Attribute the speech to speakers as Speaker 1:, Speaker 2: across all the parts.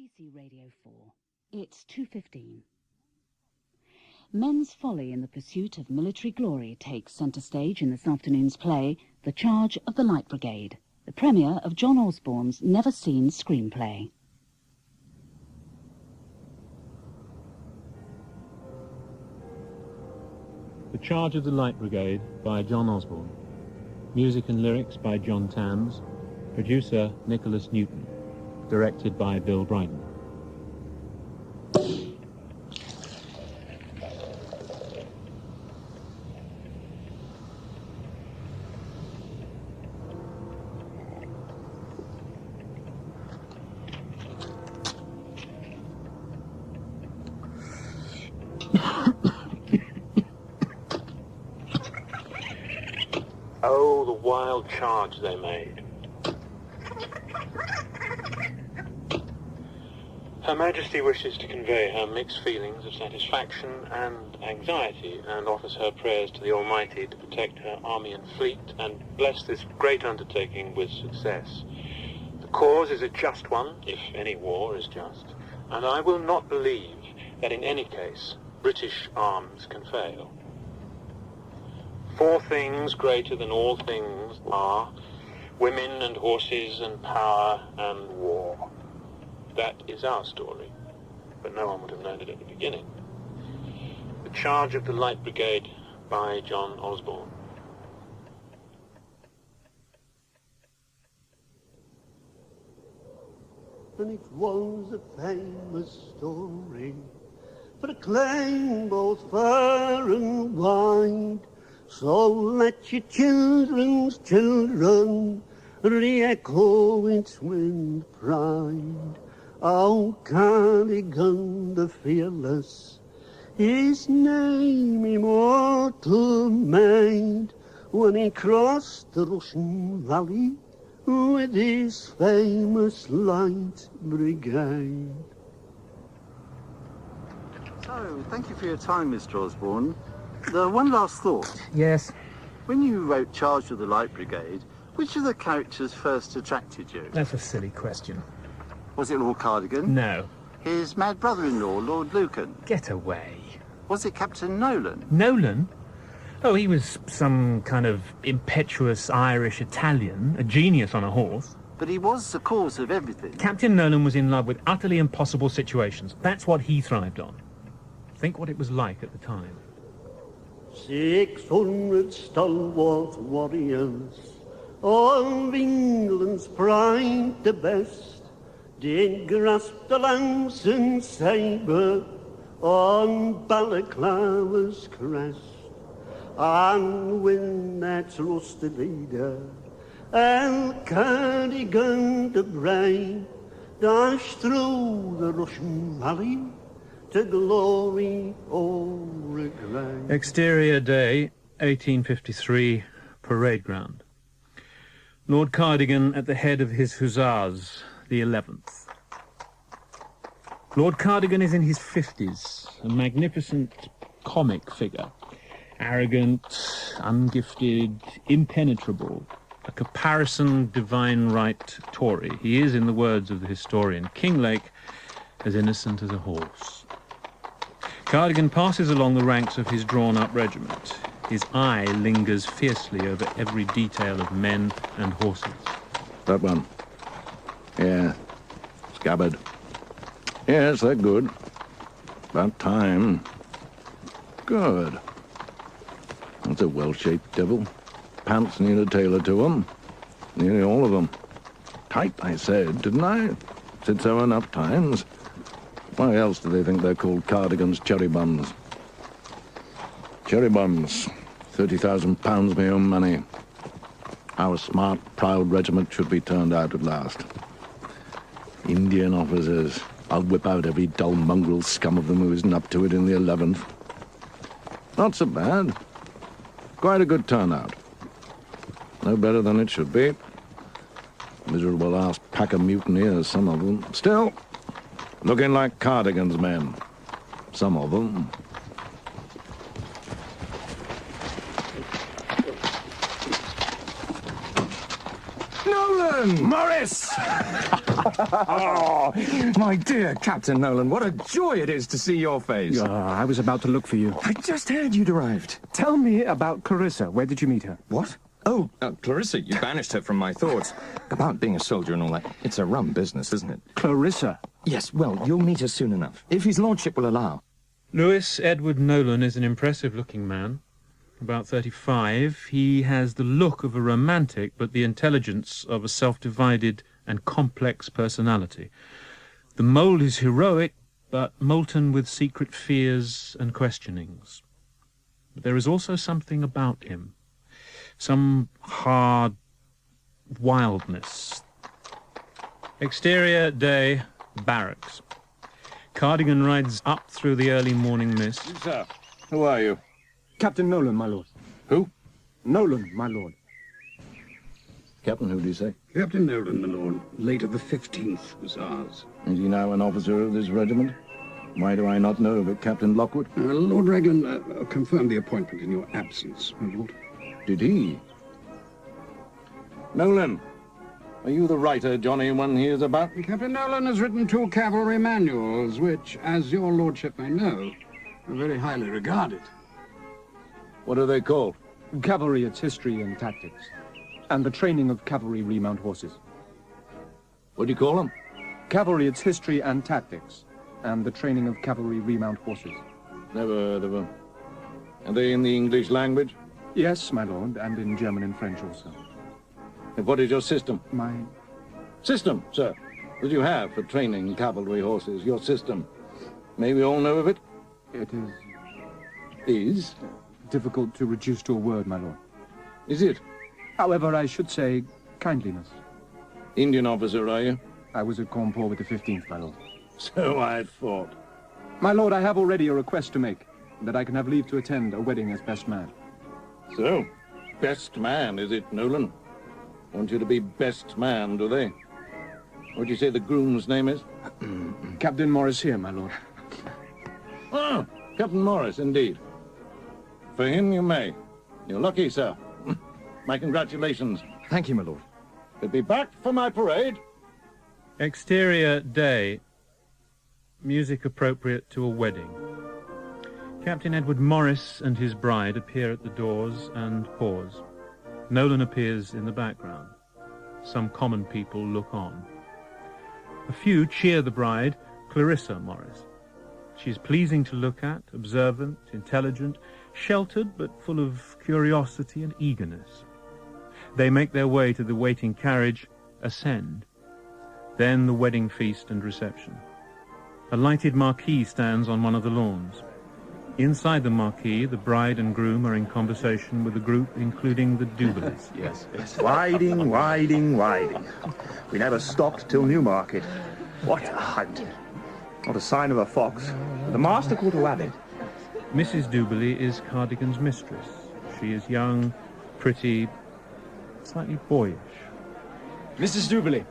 Speaker 1: BBC Radio 4. It's 2:15. Men's folly in the pursuit of military glory takes centre stage in this afternoon's play, The Charge of the Light Brigade, the premiere of John Osborne's never-seen screenplay.
Speaker 2: The Charge of the Light Brigade by John Osborne. Music and lyrics by John Tams. Producer Nicholas Newton. Directed by Bill Bryden.
Speaker 3: Oh, the wild charge they made. Her Majesty wishes to convey her mixed feelings of satisfaction and anxiety, and offers her prayers to the Almighty to protect her army and fleet and bless this great undertaking with success. The cause is a just one, if any war is just, and I will not believe that in any case British arms can fail. 4 things greater than all things are women and horses and power and war. That is our story, but no one would have known it at the beginning. The Charge of the Light Brigade by John Osborne.
Speaker 4: And it was a famous story, proclaimed both far and wide. So let your children's children re-echo its with pride. Oh, Cardigan the fearless, his name immortal made, when he crossed the Russian valley with his famous Light Brigade.
Speaker 5: So, thank you for your time, Mr. Osborne. One last thought.
Speaker 6: Yes?
Speaker 5: When you wrote Charge of the Light Brigade, which of the characters first attracted you?
Speaker 6: That's a silly question.
Speaker 5: Was it Lord Cardigan?
Speaker 6: No.
Speaker 5: His mad brother-in-law, Lord Lucan?
Speaker 6: Get away.
Speaker 5: Was it Captain Nolan?
Speaker 6: Nolan? Oh, he was some kind of impetuous Irish Italian, a genius on a horse.
Speaker 5: But he was the cause of everything.
Speaker 6: Captain Nolan was in love with utterly impossible situations. That's what he thrived on. Think what it was like at the time.
Speaker 4: 600 stalwart warriors, all of England's pride the best, did grasp the lance and sabre on Balaclava's crest, and with their trusted leader, Cardigan the brave, dashed through the Russian valley to glory or regret.
Speaker 2: Exterior day, 1853, parade ground. Lord Cardigan at the head of his hussars, the 11th. Lord Cardigan is in his 50s, a magnificent comic figure. Arrogant, ungifted, impenetrable, a caparisoned divine right Tory. He is, in the words of the historian Kinglake, as innocent as a horse. Cardigan passes along the ranks of his drawn-up regiment. His eye lingers fiercely over every detail of men and horses.
Speaker 7: That one. Yeah. Scabbard. Yes, they're good. About time. Good. That's a well-shaped devil. Pants need a tailor to them. Nearly all of them. Tight, I said, didn't I? Said so enough times. Why else do they think they're called Cardigan's cherry bums? Cherry bums. £30,000 my own money. Our smart, proud regiment should be turned out at last. Indian officers. I'll whip out every dull mongrel scum of them who isn't up to it in the 11th. Not so bad. Quite a good turnout. No better than it should be. Miserable ass pack of mutineers, some of them. Still, looking like Cardigan's men. Some of them.
Speaker 8: Nolan!
Speaker 9: Morris!
Speaker 8: Oh, my dear Captain Nolan, what a joy it is to see your face.
Speaker 9: I was about to look for you.
Speaker 8: I just heard you'd arrived.
Speaker 9: Tell me about Clarissa. Where did you meet her?
Speaker 8: What? Oh, Clarissa, you banished her from my thoughts. About being a soldier and all that, it's a rum business, isn't it?
Speaker 9: Clarissa?
Speaker 8: Yes, well, you'll meet her soon enough, if his lordship will allow.
Speaker 2: Lewis Edward Nolan is an impressive-looking man. About 35, he has the look of a romantic, but the intelligence of a self-divided and complex personality. The mould is heroic, but molten with secret fears and questionings. But there is also something about him, some hard wildness. Exterior day, barracks. Cardigan rides up through the early morning mist.
Speaker 7: Sir, who are you?
Speaker 9: Captain Nolan, my lord.
Speaker 7: Who?
Speaker 9: Nolan, my lord.
Speaker 7: Captain, who do you say?
Speaker 10: Captain Nolan, my lord, late of the 15th Hussars.
Speaker 7: Is he now an officer of this regiment? Why do I not know of it, Captain Lockwood?
Speaker 10: Lord Raglan confirmed the appointment in your absence, my lord.
Speaker 7: Did he? Nolan, are you the writer Johnny one hears about?
Speaker 10: Captain Nolan has written 2 cavalry manuals, which, as your lordship may know, are very highly regarded.
Speaker 7: What are they called?
Speaker 9: Cavalry, its history and tactics, and the training of cavalry remount horses.
Speaker 7: What do you call them?
Speaker 9: Cavalry, its history and tactics, and the training of cavalry remount horses.
Speaker 7: Never heard of them. Are they in the English language?
Speaker 9: Yes, my lord, and in German and French also.
Speaker 7: And what is your system?
Speaker 9: My
Speaker 7: System, sir, that you have for training cavalry horses. Your system. May we all know of it?
Speaker 9: It is
Speaker 7: Is?
Speaker 9: difficult to reduce to a word, my lord.
Speaker 7: Is it?
Speaker 9: However, I should say kindliness.
Speaker 7: Indian officer, are you?
Speaker 9: I was at Cawnpore with the 15th, my lord.
Speaker 7: So I thought.
Speaker 9: My lord, I have already a request to make, that I can have leave to attend a wedding as best man.
Speaker 7: So, best man, is it, Nolan? Want you to be best man, do they? What do you say the groom's name is?
Speaker 9: Captain Morris here, my lord.
Speaker 7: Ah, Captain Morris, indeed. For him you may. You're lucky, sir. My congratulations.
Speaker 8: Thank you, my lord.
Speaker 7: But be back for my parade.
Speaker 2: Exterior day. Music appropriate to a wedding. Captain Edward Morris and his bride appear at the doors and pause. Nolan appears in the background. Some common people look on. A few cheer the bride, Clarissa Morris. She is pleasing to look at, observant, intelligent, sheltered but full of curiosity and eagerness. They make their way to the waiting carriage, ascend. Then the wedding feast and reception. A lighted marquee stands on one of the lawns. Inside the marquee, the bride and groom are in conversation with a group including the Duberlys.
Speaker 11: Yes. Widing, widing, widing. We never stopped till Newmarket. What a hunt. Not a sign of a fox. The master called to have it.
Speaker 2: Mrs. Duberly is Cardigan's mistress. She is young, pretty, slightly boyish.
Speaker 9: Mrs. Duberly.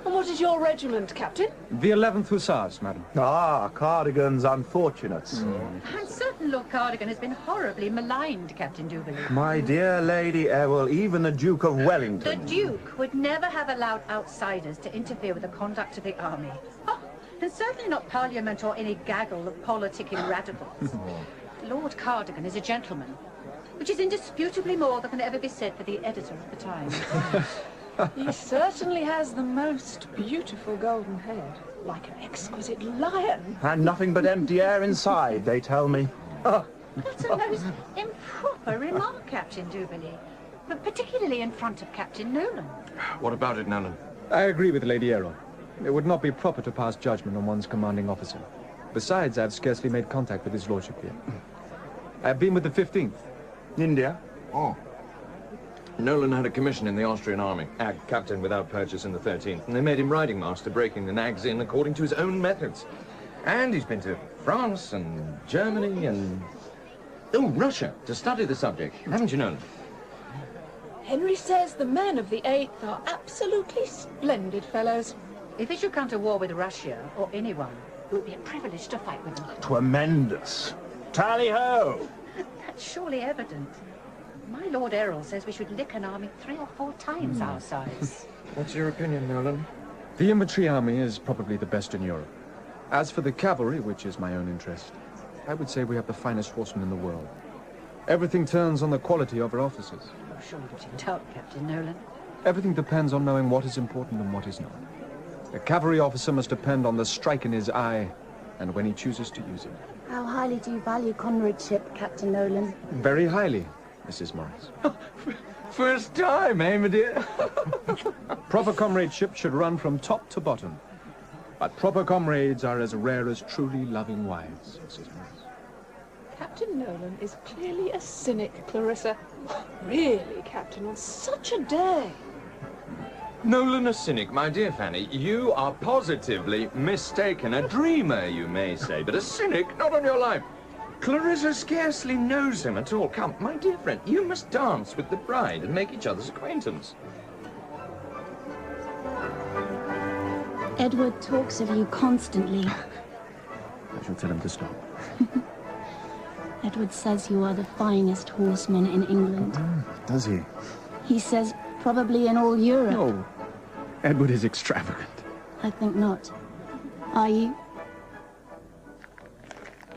Speaker 12: And what is your regiment, Captain?
Speaker 9: The 11th Hussars, madam.
Speaker 11: Ah, Cardigan's unfortunates.
Speaker 13: I'm certain Lord Cardigan has been horribly maligned, Captain Duberly.
Speaker 11: My dear Lady Errol, even the Duke of Wellington.
Speaker 13: The Duke would never have allowed outsiders to interfere with the conduct of the army. Oh, and certainly not Parliament or any gaggle of politicking radicals. Lord Cardigan is a gentleman, which is indisputably more than can ever be said for the editor of the Times.
Speaker 12: He certainly has the most beautiful golden head, like an exquisite lion.
Speaker 11: And nothing but empty air inside, they tell me.
Speaker 13: That's a most improper remark, Captain Duberly, but particularly in front of Captain Nolan.
Speaker 8: What about it, Nolan?
Speaker 9: I agree with Lady Errol. It would not be proper to pass judgment on one's commanding officer. Besides, I have scarcely made contact with his lordship here. I have been with the 15th.
Speaker 11: India?
Speaker 8: Oh. Nolan had a commission in the Austrian army, ag captain without purchase in the 13th, and they made him riding master, breaking the nags in according to his own methods. And he's been to France and Germany and... oh, Russia, to study the subject. Haven't you, Nolan?
Speaker 12: Henry says the men of the 8th are absolutely splendid fellows.
Speaker 13: If it should come to war with Russia, or anyone, it would be a privilege to fight with them.
Speaker 11: Tremendous. Tally-ho!
Speaker 13: That's surely evident. My Lord Errol says we should lick an army 3 or 4 times our size.
Speaker 8: What's your opinion, Nolan?
Speaker 9: The infantry army is probably the best in Europe. As for the cavalry, which is my own interest, I would say we have the finest horsemen in the world. Everything turns on the quality of our officers.
Speaker 13: Oh, surely you don't, Captain Nolan.
Speaker 9: Everything depends on knowing what is important and what is not. A cavalry officer must depend on the strike in his eye, and when he chooses to use it.
Speaker 14: How highly do you value comradeship, Captain Nolan?
Speaker 9: Very highly, Mrs. Morris.
Speaker 8: First time, eh, my dear?
Speaker 9: Proper comradeship should run from top to bottom. But proper comrades are as rare as truly loving wives, Mrs. Morris.
Speaker 12: Captain Nolan is clearly a cynic, Clarissa. Really, Captain, on such a day.
Speaker 8: Nolan a cynic, my dear Fanny. You are positively mistaken. A dreamer, you may say, but a cynic, not on your life. Clarissa scarcely knows him at all. Come, my dear friend, you must dance with the bride and make each other's acquaintance.
Speaker 14: Edward talks of you constantly.
Speaker 9: I shall tell him to stop.
Speaker 14: Edward says you are the finest horseman in England.
Speaker 11: Does he?
Speaker 14: He says probably in all Europe.
Speaker 11: No. Edward is extravagant.
Speaker 14: I think not. Are you?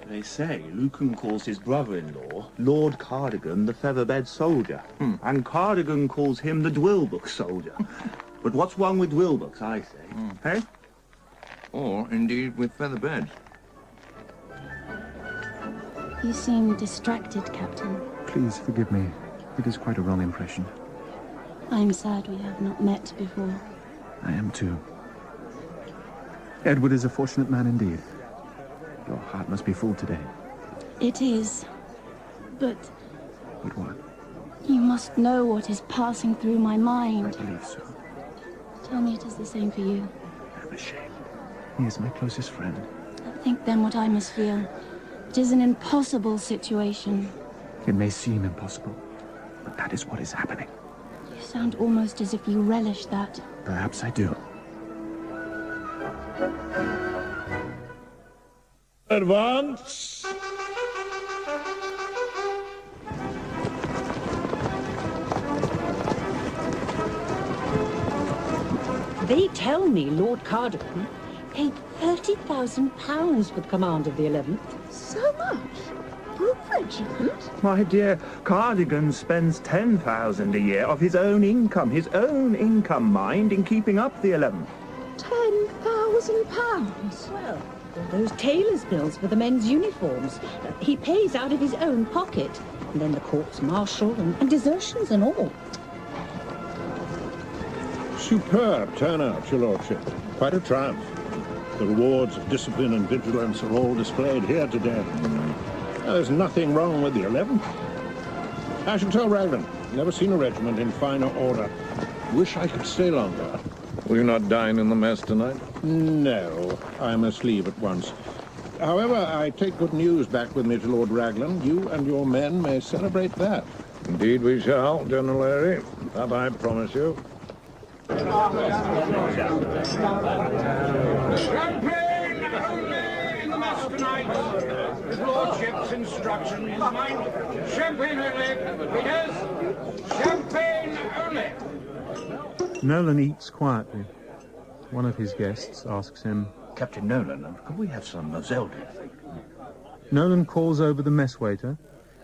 Speaker 11: They say Lucan calls his brother-in-law Lord Cardigan the feather-bed soldier, and Cardigan calls him the Dwilbuck soldier. But what's wrong with Dwilbucks, I say? Hey?
Speaker 8: Or, indeed, with feather beds.
Speaker 14: You seem distracted, Captain.
Speaker 9: Please forgive me. It is quite a wrong impression.
Speaker 14: I'm sad we have not met before.
Speaker 9: I am too. Edward is a fortunate man indeed. Your heart must be full today.
Speaker 14: It is. But
Speaker 9: But what?
Speaker 14: you must know what is passing through my mind.
Speaker 9: I believe so.
Speaker 14: Tell me it is the same for you.
Speaker 9: I'm ashamed. He is my closest friend.
Speaker 14: Think then what I must feel. It is an impossible situation.
Speaker 9: It may seem impossible, but that is what is happening.
Speaker 14: You sound almost as if you relish that.
Speaker 9: Perhaps I do.
Speaker 7: Advance!
Speaker 15: They tell me Lord Cardigan paid £30,000 for the command of the 11th.
Speaker 12: So much? For a regiment?
Speaker 11: My dear, Cardigan spends 10,000 a year of his own income, mind, in keeping up the 11th.
Speaker 12: £10,000?
Speaker 15: Well, all those tailor's bills for the men's uniforms. He pays out of his own pocket. And then the courts-martial and desertions and all.
Speaker 7: Superb turnout, your lordship. Quite a triumph. The rewards of discipline and vigilance are all displayed here today. Now, there's nothing wrong with the 11th. I shall tell Raglan. Never seen a regiment in finer order. Wish I could stay longer.
Speaker 16: Will you not dine in the mess tonight?
Speaker 7: No, I must leave at once. However, I take good news back with me to Lord Raglan. You and your men may celebrate that.
Speaker 16: Indeed we shall, General Airy. That I promise you.
Speaker 10: Champagne only in the mess tonight. His lordship's instructions, mind. Champagne only. Yes, champagne only.
Speaker 2: Nolan eats quietly. One of his guests asks him,
Speaker 11: Captain Nolan, could we have some Moselle, do you think?
Speaker 2: Nolan calls over the mess waiter.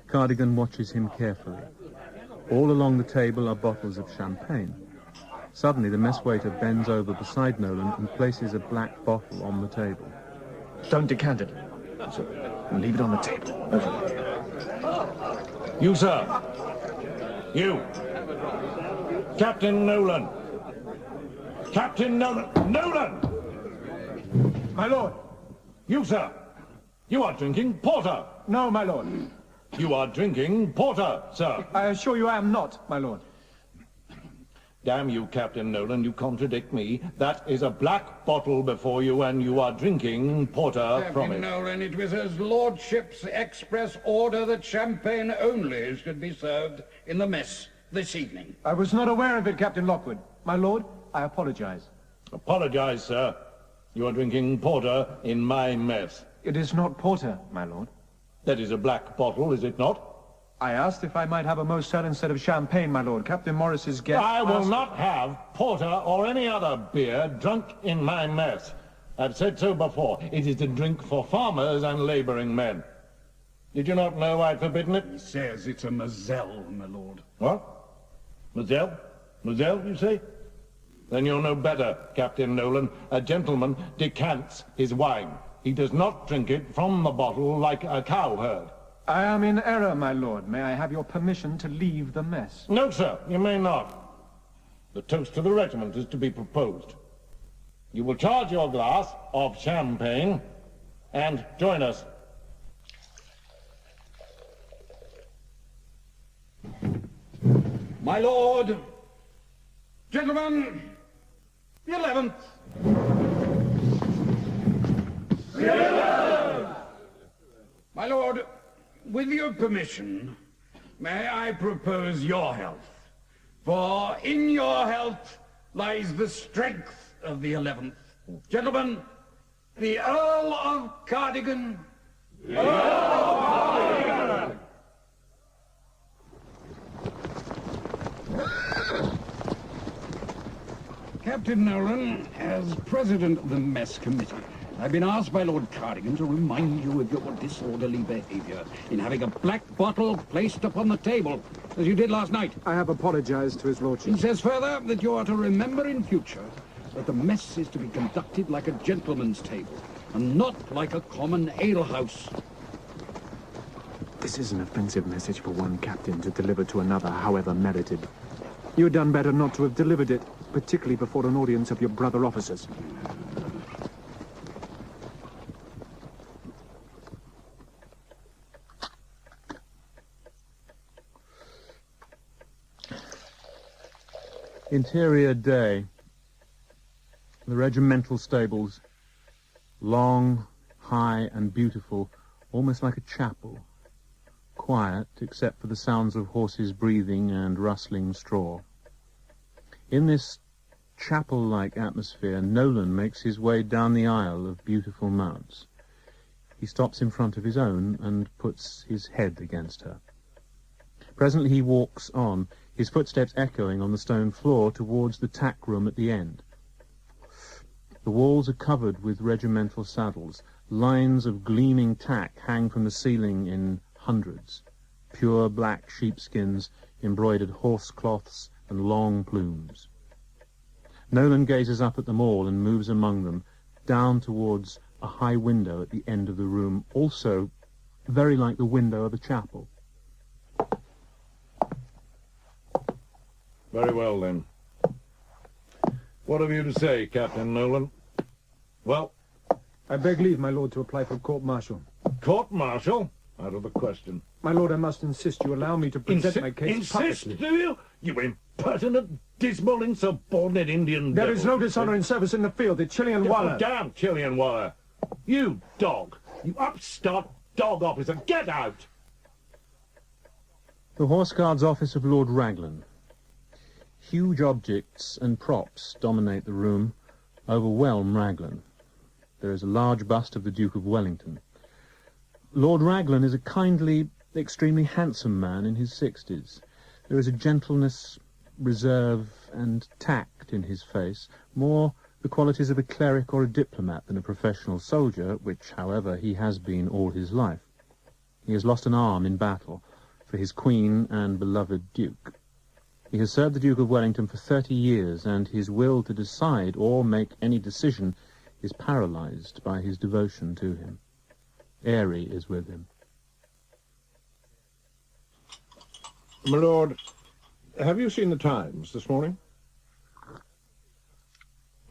Speaker 2: Cardigan watches him carefully. All along the table are bottles of champagne. Suddenly, the mess waiter bends over beside Nolan and places a black bottle on the table.
Speaker 9: Don't decant it. And leave it on the table.
Speaker 7: You, sir. You. Captain Nolan. Captain Nolan. Nolan!
Speaker 9: My lord.
Speaker 7: You, sir. You are drinking porter.
Speaker 9: No, my lord.
Speaker 7: You are drinking porter, sir.
Speaker 9: I assure you I am not, my lord.
Speaker 7: Damn you, Captain Nolan, you contradict me. That is a black bottle before you, and you are drinking porter from
Speaker 10: Captain
Speaker 7: it.
Speaker 10: Nolan, it was his lordship's express order that champagne only should be served in the mess this evening.
Speaker 9: I was not aware of it, Captain Lockwood. My lord, I apologize.
Speaker 7: Apologize, sir. You are drinking porter in my mess.
Speaker 9: It is not porter, my lord.
Speaker 7: That is a black bottle, is it not?
Speaker 9: I asked if I might have a Moselle instead of champagne, my lord. Captain Morris's guest
Speaker 16: I will
Speaker 9: asked...
Speaker 16: not have porter or any other beer drunk in my mess. I've said so before. It is a drink for farmers and labouring men. Did you not know I'd forbidden it?
Speaker 10: He says it's a Moselle, my lord.
Speaker 16: What? Moselle? Moselle, you say? Then you'll know better, Captain Nolan. A gentleman decants his wine. He does not drink it from the bottle like a cowherd.
Speaker 9: I am in error, my lord. May I have your permission to leave the mess?
Speaker 16: No, sir, you may not. The toast to the regiment is to be proposed. You will charge your glass of champagne and join us.
Speaker 10: My lord, gentlemen, the 11th. My lord, with your permission, may I propose your health? For in your health lies the strength of the 11th. Gentlemen, the Earl of Cardigan. The Earl of Cardigan! Captain Nolan, as president of the mess committee, I've been asked by Lord Cardigan to remind you of your disorderly behavior in having a black bottle placed upon the table, as you did last night.
Speaker 9: I have apologized to his lordship.
Speaker 10: He says further that you are to remember in future that the mess is to be conducted like a gentleman's table, and not like a common alehouse.
Speaker 9: This is an offensive message for one captain to deliver to another, however merited. You had done better not to have delivered it, particularly before an audience of your brother officers.
Speaker 2: Interior day. The regimental stables. Long, high and beautiful, almost like a chapel. Quiet, except for the sounds of horses breathing and rustling straw. In this chapel-like atmosphere, Nolan makes his way down the aisle of beautiful mounts. He stops in front of his own and puts his head against her. Presently he walks on, his footsteps echoing on the stone floor towards the tack room at the end. The walls are covered with regimental saddles. Lines of gleaming tack hang from the ceiling in hundreds. Pure black sheepskins, embroidered horse cloths, and long plumes. Nolan gazes up at them all and moves among them, down towards a high window at the end of the room, also very like the window of a chapel.
Speaker 16: Very well, then. What have you to say, Captain Nolan? Well?
Speaker 9: I beg leave, my lord, to apply for court-martial.
Speaker 16: Court-martial? Out of the question.
Speaker 9: My lord, I must insist you allow me to present my case
Speaker 16: Insist,
Speaker 9: publicly.
Speaker 16: do you? You impertinent, dismal, insubordinate Indian
Speaker 9: There
Speaker 16: devil.
Speaker 9: is no dishonour in service in the field. The Chilean War.
Speaker 16: Damn Chilean War. You dog. You upstart dog officer. Get out!
Speaker 2: The Horse Guards office of Lord Raglan. Huge objects and props dominate the room, overwhelm Raglan. There is a large bust of the Duke of Wellington. Lord Raglan is a kindly, extremely handsome man in his 60s. There is a gentleness, reserve, and tact in his face, more the qualities of a cleric or a diplomat than a professional soldier, which, however, he has been all his life. He has lost an arm in battle for his queen and beloved Duke. He has served the Duke of Wellington for 30 years, and his will to decide or make any decision is paralyzed by his devotion to him. Airy is with him.
Speaker 16: My lord, have you seen the Times this morning?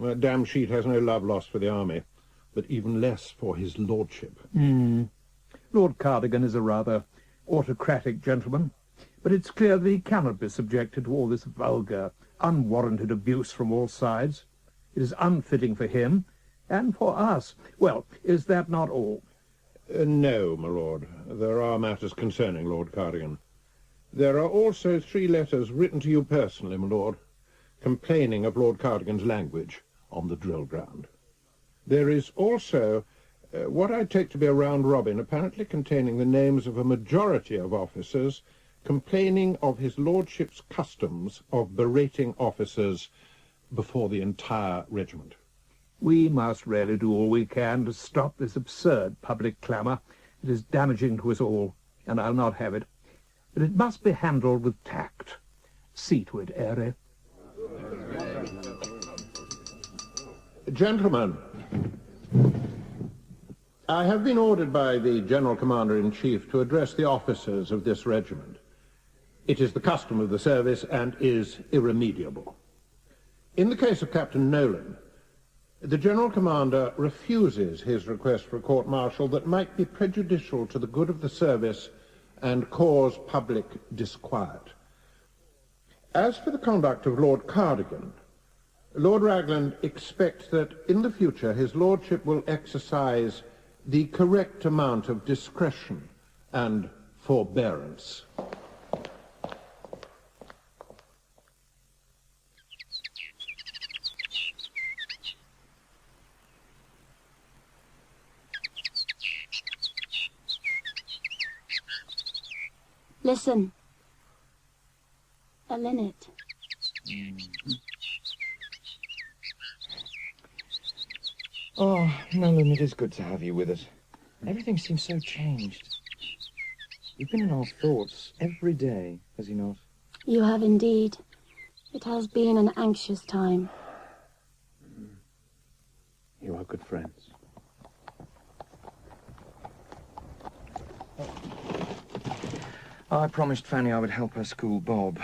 Speaker 16: That damn sheet has no love lost for the army, but even less for his lordship.
Speaker 17: Lord Cardigan is a rather autocratic gentleman, but it's clear that he cannot be subjected to all this vulgar, unwarranted abuse from all sides. It is unfitting for him, and for us. Well, is that not all?
Speaker 16: No, my lord. There are matters concerning Lord Cardigan. There are also 3 letters written to you personally, my lord, complaining of Lord Cardigan's language on the drill ground. There is also What I take to be a round robin, apparently containing the names of a majority of officers complaining of his lordship's customs of berating officers before the entire regiment.
Speaker 17: We must really do all we can to stop this absurd public clamour. It is damaging to us all, and I'll not have it. But it must be handled with tact. See to it, Ere.
Speaker 16: Gentlemen, I have been ordered by the General Commander-in-Chief to address the officers of this regiment. It is the custom of the service and is irremediable. In the case of Captain Nolan, the General Commander refuses his request for a court-martial that might be prejudicial to the good of the service and cause public disquiet. As for the conduct of Lord Cardigan, Lord Ragland expects that in the future his lordship will exercise the correct amount of discretion and forbearance.
Speaker 14: Listen. A linnet.
Speaker 8: Oh, Nolan, it is good to have you with us. Everything seems so changed. You've been in our thoughts every day, has he not?
Speaker 14: You have indeed. It has been an anxious time.
Speaker 2: You are good friends.
Speaker 8: I promised Fanny I would help her school Bob.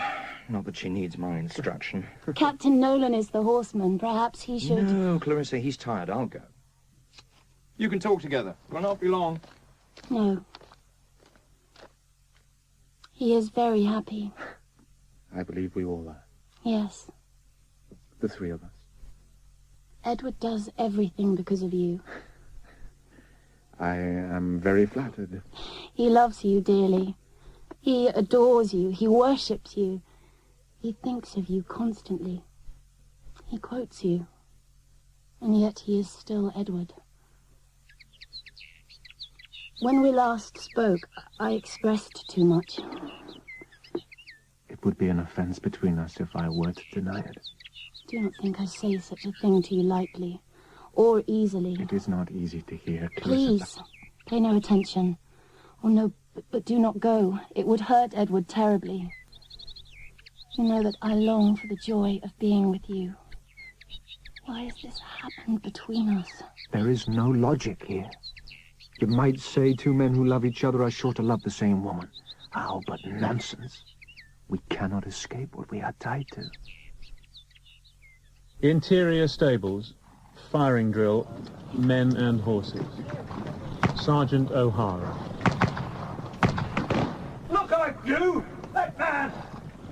Speaker 8: Not that she needs my instruction.
Speaker 14: Captain Nolan is the horseman. Perhaps he should...
Speaker 8: No, Clarissa, he's tired. I'll go. You can talk together. Will not be long.
Speaker 14: No. He is very happy.
Speaker 2: I believe we all are.
Speaker 14: Yes.
Speaker 2: The three of us.
Speaker 14: Edward does everything because of you.
Speaker 2: I am very flattered.
Speaker 14: He loves you dearly. He adores you. He worships you. He thinks of you constantly. He quotes you. And yet he is still Edward. When we last spoke, I expressed too much.
Speaker 2: It would be an offense between us if I were to deny it.
Speaker 14: Do not think I say such a thing to you lightly, or easily.
Speaker 2: It is not easy to hear, Clarissa.
Speaker 14: Please, pay no attention. Oh, no, but do not go. It would hurt Edward terribly. You know that I long for the joy of being with you. Why has this happened between us?
Speaker 17: There is no logic here. You might say two men who love each other are sure to love the same woman. Oh, but nonsense. We cannot escape what we are tied to.
Speaker 2: Interior stables, firing drill, men and horses. Sergeant O'Hara.
Speaker 4: Look out, you! That man!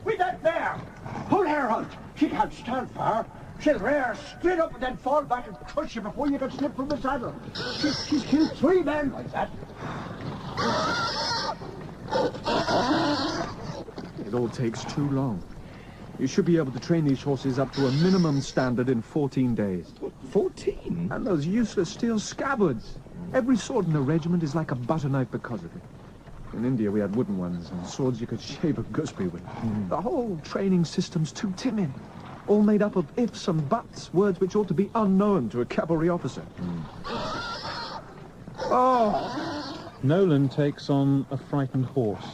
Speaker 4: With that there! Pull her out! She can't stand far. She'll rear straight up and then fall back and crush you before you can slip from the saddle. She's killed 3 men like that.
Speaker 9: It all takes too long. You should be able to train these horses up to a minimum standard in 14 days.
Speaker 8: 14?
Speaker 9: And those useless steel scabbards. Every sword in the regiment is like a butter knife because of it. In India we had wooden ones and swords you could shave a gooseberry with. The whole training system's too timid. All made up of ifs and buts, words which ought to be unknown to a cavalry officer.
Speaker 2: Oh! Nolan takes on a frightened horse.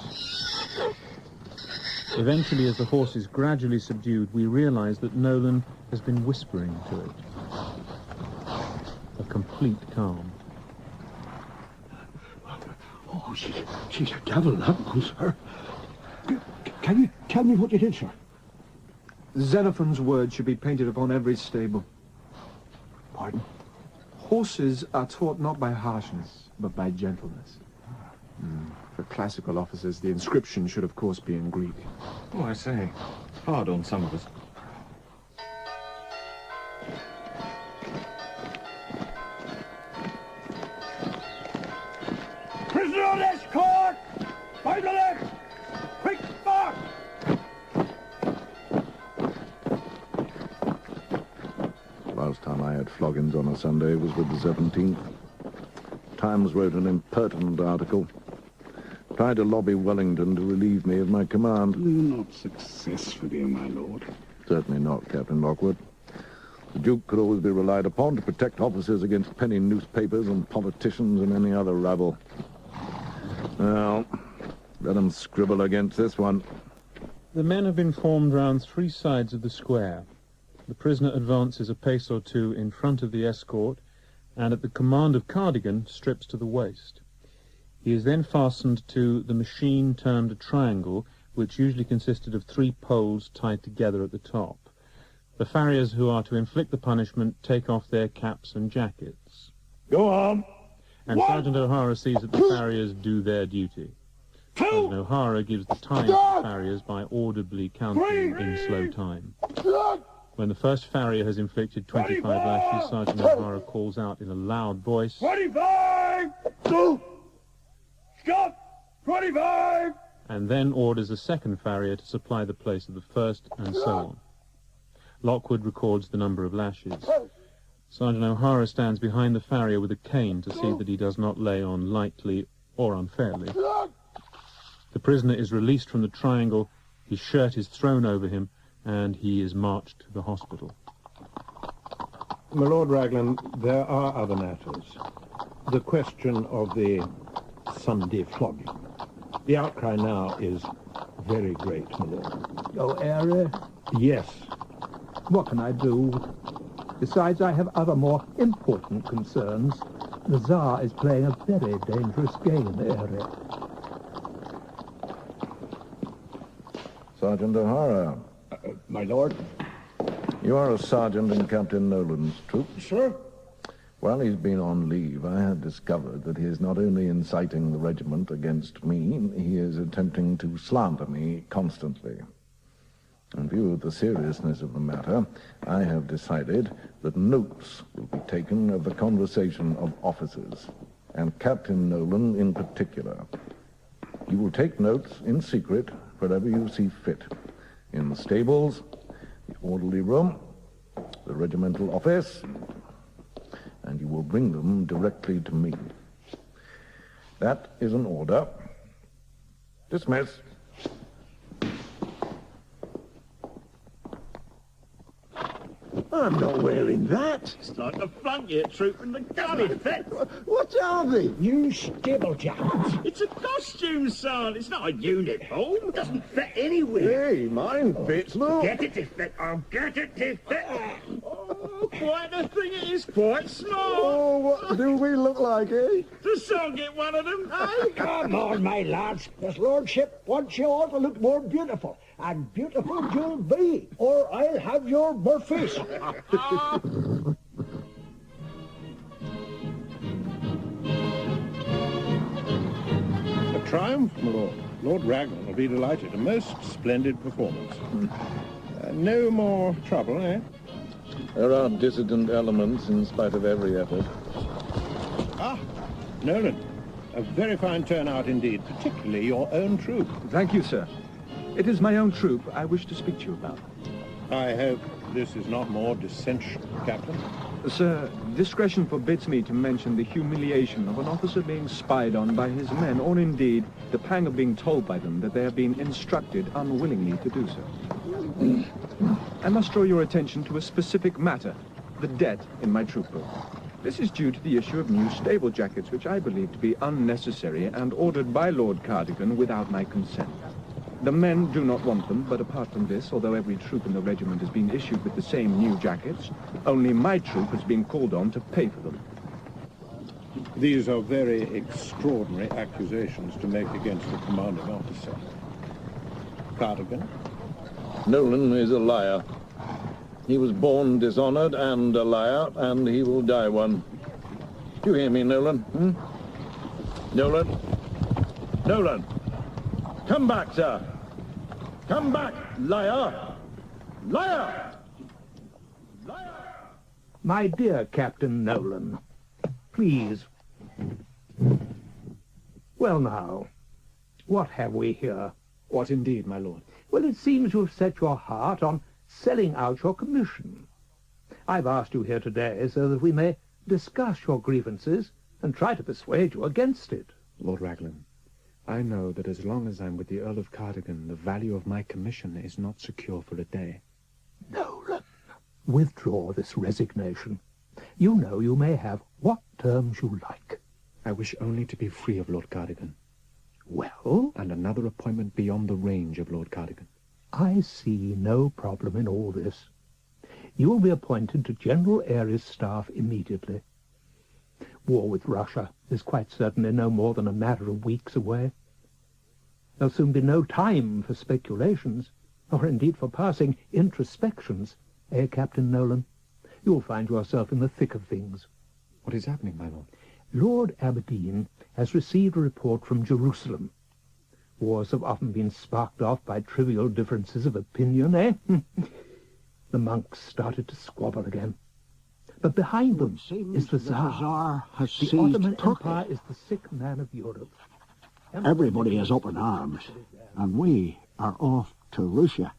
Speaker 2: Eventually, as the horse is gradually subdued, we realize that Nolan has been whispering to it. A complete calm.
Speaker 4: Oh, she's a devil, that one, sir. Can you tell me what you did, sir?
Speaker 9: Xenophon's words should be painted upon every stable.
Speaker 4: Pardon?
Speaker 9: Horses are taught not by harshness, but by gentleness. For classical officers, the inscription should, of course, be in Greek.
Speaker 8: Oh, I say. Hard on some of us.
Speaker 4: Prisoner on escort! By the left! Quick march!
Speaker 7: Last time I had floggings on a Sunday was with the 17th. Times wrote an impertinent article. Tried to lobby Wellington to relieve me of my command.
Speaker 18: Not successfully, my lord.
Speaker 7: Certainly not, Captain Lockwood. The Duke could always be relied upon to protect officers against penny newspapers and politicians and any other rabble. Well, let them scribble against this one.
Speaker 2: The men have been formed round three sides of the square. The prisoner advances a pace or two in front of the escort, and at the command of Cardigan strips to the waist. He is then fastened to the machine termed a triangle, which usually consisted of 3 poles tied together at the top. The farriers who are to inflict the punishment take off their caps and jackets.
Speaker 16: Go on.
Speaker 2: And Sergeant O'Hara sees that the farriers do their duty. Sergeant O'Hara gives the time to the farriers by audibly counting in slow time. When the first farrier has inflicted 25 lashes, Sergeant O'Hara calls out in a loud voice,
Speaker 16: 25! Go! Stop! 25!
Speaker 2: And then orders a second farrier to supply the place of the first, and so on. Lockwood records the number of lashes. Sergeant O'Hara stands behind the farrier with a cane to see that he does not lay on lightly or unfairly. The prisoner is released from the triangle, his shirt is thrown over him, and he is marched to the hospital.
Speaker 16: My Lord Raglan, there are other matters. The question of the Sunday flogging. The outcry now is very great, my lord.
Speaker 17: Oh, Airy?
Speaker 16: Yes.
Speaker 17: What can I do? Besides, I have other more important concerns. The Tsar is playing a very dangerous game, Airy.
Speaker 7: Sergeant O'Hara.
Speaker 18: My lord?
Speaker 7: You are a sergeant in Captain Nolan's troop.
Speaker 18: Sir?
Speaker 7: While he's been on leave, I have discovered that he is not only inciting the regiment against me, he is attempting to slander me constantly. In view of the seriousness of the matter, I have decided that notes will be taken of the conversation of officers, and Captain Nolan in particular. You will take notes in secret wherever you see fit, in the stables, the orderly room, the regimental office, and you will bring them directly to me. That is an order. Dismiss.
Speaker 4: I'm not wearing that.
Speaker 11: It's like a flunky troop in the gun effect.
Speaker 4: What are they? New stable jackets.
Speaker 11: It's a costume, son. It's not a uniform. It doesn't fit anywhere.
Speaker 4: Hey, mine fits, look.
Speaker 11: Get it to fit. I'll get it to fit. Oh, quite a thing. It is quite small.
Speaker 4: Oh, what do we look like, eh?
Speaker 11: Does someone get one of them, eh?
Speaker 4: Come on, my lads. His lordship wants you all to look more beautiful. And beautiful you'll be, or I'll have your burfies.
Speaker 16: A triumph, my lord. Lord Raglan will be delighted. A most splendid performance. No more trouble, eh?
Speaker 7: There are dissident elements in spite of every effort.
Speaker 16: Ah, Nolan. A very fine turnout indeed, particularly your own troop.
Speaker 9: Thank you, sir. It is my own troop I wish to speak to you about.
Speaker 16: I hope this is not more dissension, Captain.
Speaker 9: Sir, discretion forbids me to mention the humiliation of an officer being spied on by his men, or indeed the pang of being told by them that they have been instructed unwillingly to do so. I must draw your attention to a specific matter, the debt in my troop book. This is due to the issue of new stable jackets, which I believe to be unnecessary and ordered by Lord Cardigan without my consent. The men do not want them, but apart from this, although every troop in the regiment has been issued with the same new jackets, only my troop has been called on to pay for them.
Speaker 16: These are very extraordinary accusations to make against a commanding officer. Cardigan?
Speaker 7: Nolan is a liar. He was born dishonored and a liar, and he will die one. Do you hear me, Nolan? Nolan? Nolan! Come back, sir! Come back, liar! Liar!
Speaker 17: My dear Captain Nolan, please. Well now, what have we here?
Speaker 9: What indeed, my lord?
Speaker 17: Well, it seems you have set your heart on selling out your commission. I've asked you here today so that we may discuss your grievances and try to persuade you against it.
Speaker 19: Lord Raglan, I know that as long as I'm with the Earl of Cardigan, the value of my commission is not secure for a day.
Speaker 17: Nolan, withdraw this resignation. You know you may have what terms you like.
Speaker 19: I wish only to be free of Lord Cardigan.
Speaker 17: Well?
Speaker 19: And another appointment beyond the range of Lord Cardigan.
Speaker 17: I see no problem in all this. You will be appointed to General Eyre's staff immediately. War with Russia is quite certainly no more than a matter of weeks away. There'll soon be no time for speculations, or indeed for passing introspections, Captain Nolan? You'll find yourself in the thick of things.
Speaker 19: What is happening, my lord?
Speaker 17: Lord Aberdeen has received a report from Jerusalem. Wars have often been sparked off by trivial differences of opinion, eh? The monks started to squabble again. But behind them is the Tsar. The Ottoman Empire is the sick man of Europe.
Speaker 4: Everybody is up in arms, and we are off to Russia.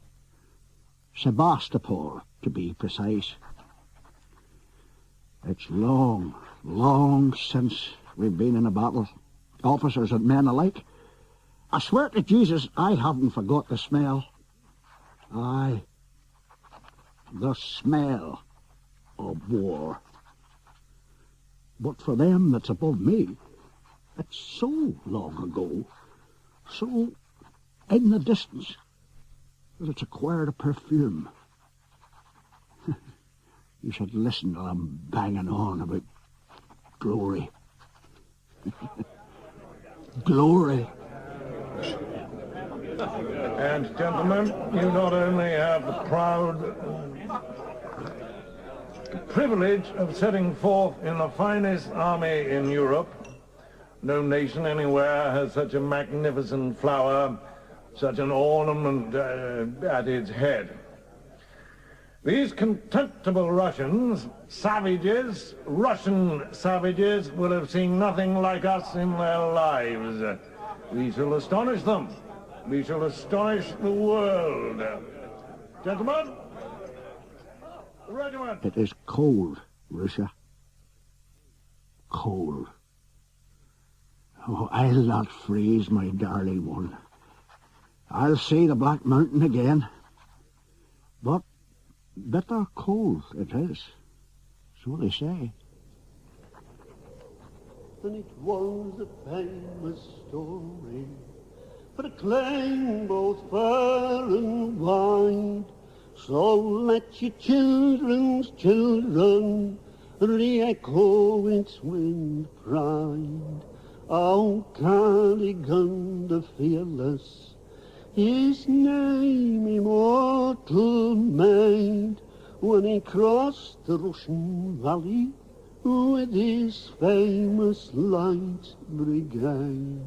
Speaker 4: Sebastopol, to be precise. It's long, long since we've been in a battle, officers and men alike. I swear to Jesus, I haven't forgot the smell. Aye, the smell of war. But for them that's above me, it's so long ago, so in the distance, that it's acquired a perfume. You should listen to them banging on about glory. Glory.
Speaker 16: And, gentlemen, you not only have the proud privilege of setting forth in the finest army in Europe. No nation anywhere has such a magnificent flower, such an ornament at its head. These contemptible Russians, savages, Russian savages, will have seen nothing like us in their lives. We shall astonish them. We shall astonish the world. Gentlemen, regiment.
Speaker 4: It is cold, Russia. Cold. Oh, I'll not freeze, my darling one. I'll see the Black Mountain again. But bitter cold it is, so they say.
Speaker 20: And it was a famous story, proclaimed both far and wide. So let your children's children re-echo its winged pride. Oh, Cardigan the fearless, his name immortal made, when he crossed the Russian valley with his famous Light Brigade.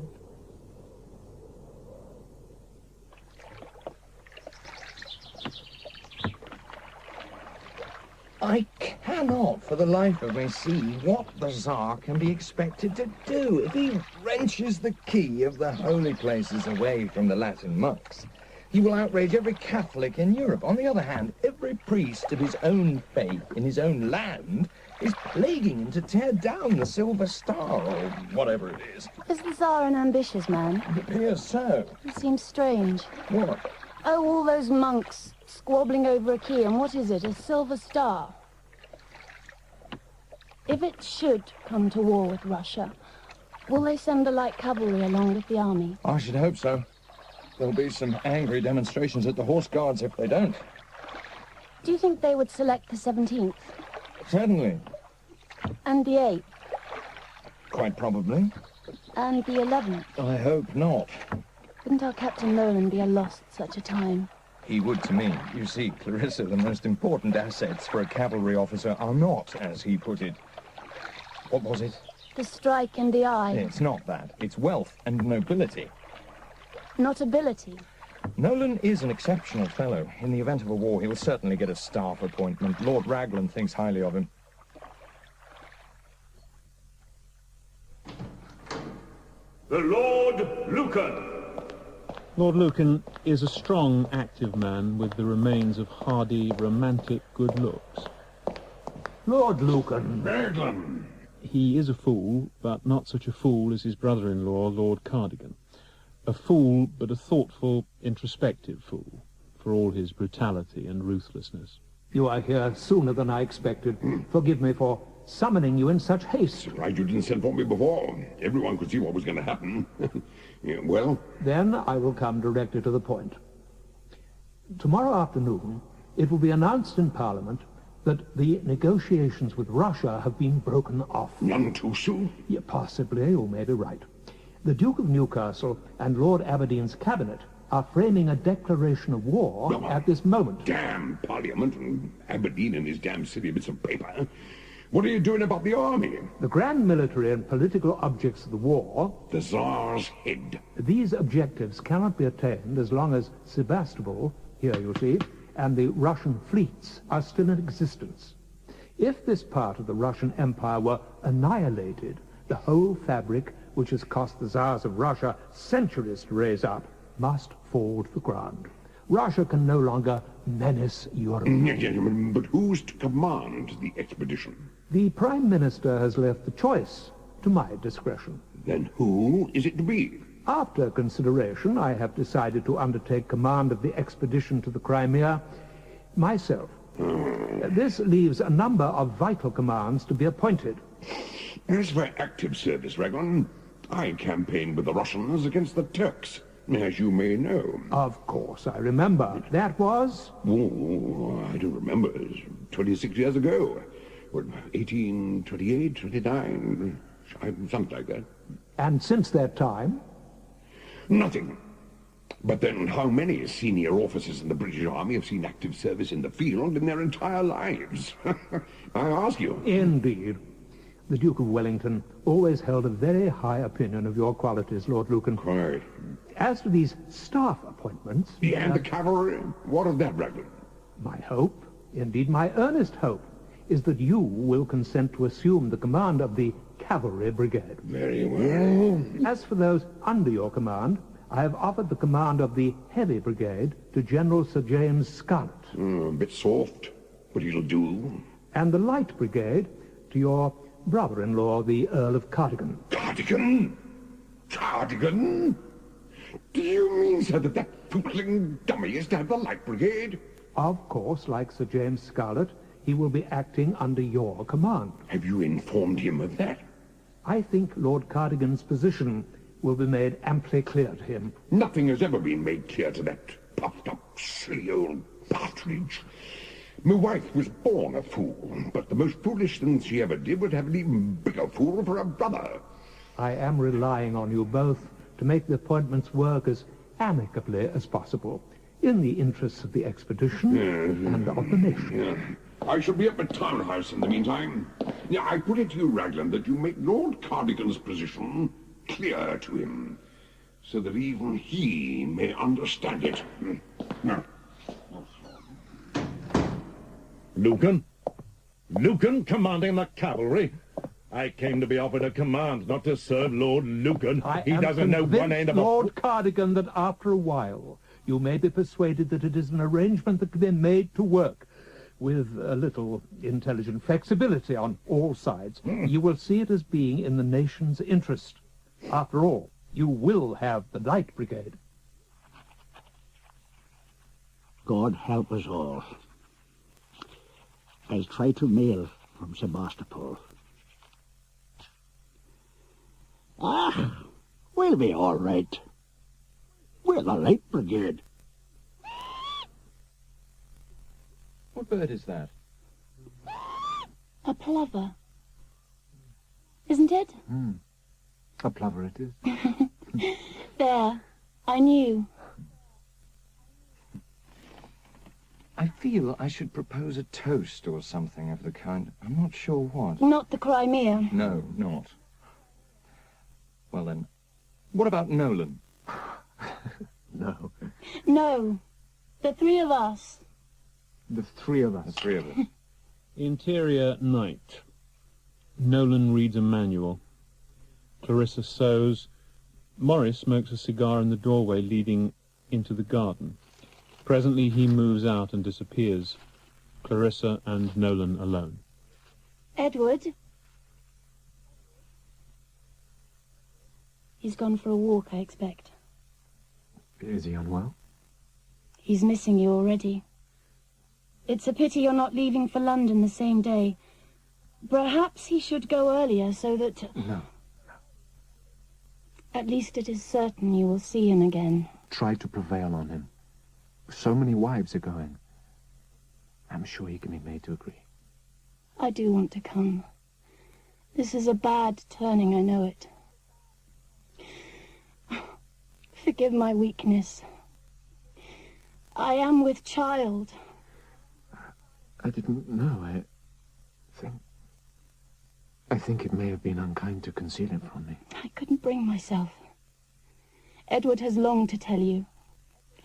Speaker 8: I cannot for the life of me see what the Tsar can be expected to do if he wrenches the key of the holy places away from the Latin monks. He will outrage every Catholic in Europe. On the other hand, every priest of his own faith in his own land is plaguing him to tear down the Silver Star, or whatever it is.
Speaker 14: Is the Tsar an ambitious man?
Speaker 8: It appears so.
Speaker 14: It seems strange.
Speaker 8: What?
Speaker 14: Oh, all those monks squabbling over a key, and what is it, a silver star? If it should come to war with Russia, will they send the light cavalry along with the army?
Speaker 8: I should hope so. There'll be some angry demonstrations at the Horse Guards if they don't.
Speaker 14: Do you think they would select the 17th?
Speaker 8: Certainly.
Speaker 14: And the 8th?
Speaker 8: Quite probably.
Speaker 14: And the 11th?
Speaker 8: I hope not.
Speaker 14: Wouldn't our Captain Nolan be a loss at such a time?
Speaker 8: He would to me. You see, Clarissa, the most important assets for a cavalry officer are not, as he put it. What was it?
Speaker 14: The strike and the eye.
Speaker 8: It's not that. It's wealth and nobility.
Speaker 14: Not ability.
Speaker 8: Nolan is an exceptional fellow. In the event of a war, he will certainly get a staff appointment. Lord Raglan thinks highly of him.
Speaker 16: The Lord Lucan.
Speaker 2: Lord Lucan is a strong, active man with the remains of hardy, romantic good looks.
Speaker 17: Lord Lucan.
Speaker 10: Raglan.
Speaker 2: he is a fool, but not such a fool as his brother-in-law, Lord Cardigan. A fool, but a thoughtful, introspective fool, for all his brutality and ruthlessness.
Speaker 17: You are here sooner than I expected. Forgive me for summoning you in such haste.
Speaker 18: Surprised you didn't send for me before. Everyone could see what was going to happen. Yeah, well?
Speaker 17: Then I will come directly to the point. Tomorrow afternoon, it will be announced in Parliament that the negotiations with Russia have been broken off.
Speaker 18: None too soon?
Speaker 17: Yeah, possibly, you may be right. The Duke of Newcastle and Lord Aberdeen's cabinet are framing a declaration of war at this moment.
Speaker 18: Damn Parliament and Aberdeen and his damn silly bits of paper. What are you doing about the army?
Speaker 17: The grand military and political objects of the war...
Speaker 18: The Tsar's head.
Speaker 17: These objectives cannot be attained as long as Sebastopol, here you see, and the Russian fleets are still in existence. If this part of the Russian Empire were annihilated, the whole fabric, which has cost the Tsars of Russia centuries to raise up, must fall to the ground. Russia can no longer menace Europe.
Speaker 18: Gentlemen, but who's to command the expedition?
Speaker 17: The Prime Minister has left the choice to my discretion.
Speaker 18: Then who is it to be?
Speaker 17: After consideration, I have decided to undertake command of the expedition to the Crimea myself. This leaves a number of vital commands to be appointed.
Speaker 18: As for active service, Raglan, I campaigned with the Russians against the Turks, as you may know.
Speaker 17: Of course, I remember. That was?
Speaker 18: Oh, I don't remember. 26 years ago. What, 1828, 29, something like that.
Speaker 17: And since that time?
Speaker 18: Nothing. But then how many senior officers in the British Army have seen active service in the field in their entire lives? I ask you.
Speaker 17: Indeed. The Duke of Wellington always held a very high opinion of your qualities, Lord Lucan.
Speaker 18: Quite.
Speaker 17: As to these staff appointments...
Speaker 18: And the cavalry? What of that, Raglan?
Speaker 17: My hope, indeed my earnest hope, is that you will consent to assume the command of the cavalry brigade.
Speaker 18: Very well.
Speaker 17: As for those under your command, I have offered the command of the heavy brigade to General Sir James Scarlett.
Speaker 18: A bit soft, but he'll do.
Speaker 17: And the light brigade to your brother-in-law, the Earl of Cardigan.
Speaker 18: Cardigan? Cardigan? Do you mean, sir, that that footling dummy is to have the light brigade?
Speaker 17: Of course, like Sir James Scarlett, he will be acting under your command.
Speaker 18: Have you informed him of that?
Speaker 17: I think Lord Cardigan's position will be made amply clear to him.
Speaker 18: Nothing has ever been made clear to that puffed-up, silly old partridge. My wife was born a fool, but the most foolish thing she ever did was have an even bigger fool for a brother.
Speaker 17: I am relying on you both to make the appointments work as amicably as possible, in the interests of the expedition and of the nation.
Speaker 18: I shall be up at Town House in the meantime. I put it to you, Raglan, that you make Lord Cardigan's position clear to him, so that even he may understand it.
Speaker 16: Lucan? Lucan commanding the cavalry? I came to be offered a command, not to serve Lord Lucan. He doesn't know one end of a...
Speaker 17: Lord Cardigan, that after a while you may be persuaded that it is an arrangement that can be made to work. With a little intelligent flexibility on all sides, you will see it as being in the nation's interest. After all, you will have the Light Brigade.
Speaker 4: God help us all. I'll try to mail from Sebastopol. We'll be all right. We're the Light Brigade.
Speaker 8: What bird is that?
Speaker 14: A plover. Isn't it?
Speaker 19: A plover it is.
Speaker 14: There. I knew.
Speaker 8: I feel I should propose a toast or something of the kind. I'm not sure what.
Speaker 14: Not the Crimea.
Speaker 8: No, not. Well then, what about Nolan?
Speaker 19: No.
Speaker 14: No. The three of us.
Speaker 19: The three of us.
Speaker 8: The three of us.
Speaker 2: Interior night. Nolan reads a manual. Clarissa sews. Morris smokes a cigar in the doorway leading into the garden. Presently he moves out and disappears. Clarissa and Nolan alone.
Speaker 14: Edward? He's gone for a walk, I expect.
Speaker 19: Is he unwell?
Speaker 14: He's missing you already. It's a pity you're not leaving for London the same day. Perhaps he should go earlier so that...
Speaker 19: No.
Speaker 14: At least it is certain you will see him again.
Speaker 19: Try to prevail on him. So many wives are going. I'm sure he can be made to agree.
Speaker 14: I do want to come. This is a bad turning, I know it. Forgive my weakness. I am with child.
Speaker 19: I didn't know. I think it may have been unkind to conceal it from me.
Speaker 14: I couldn't bring myself. Edward has longed to tell you.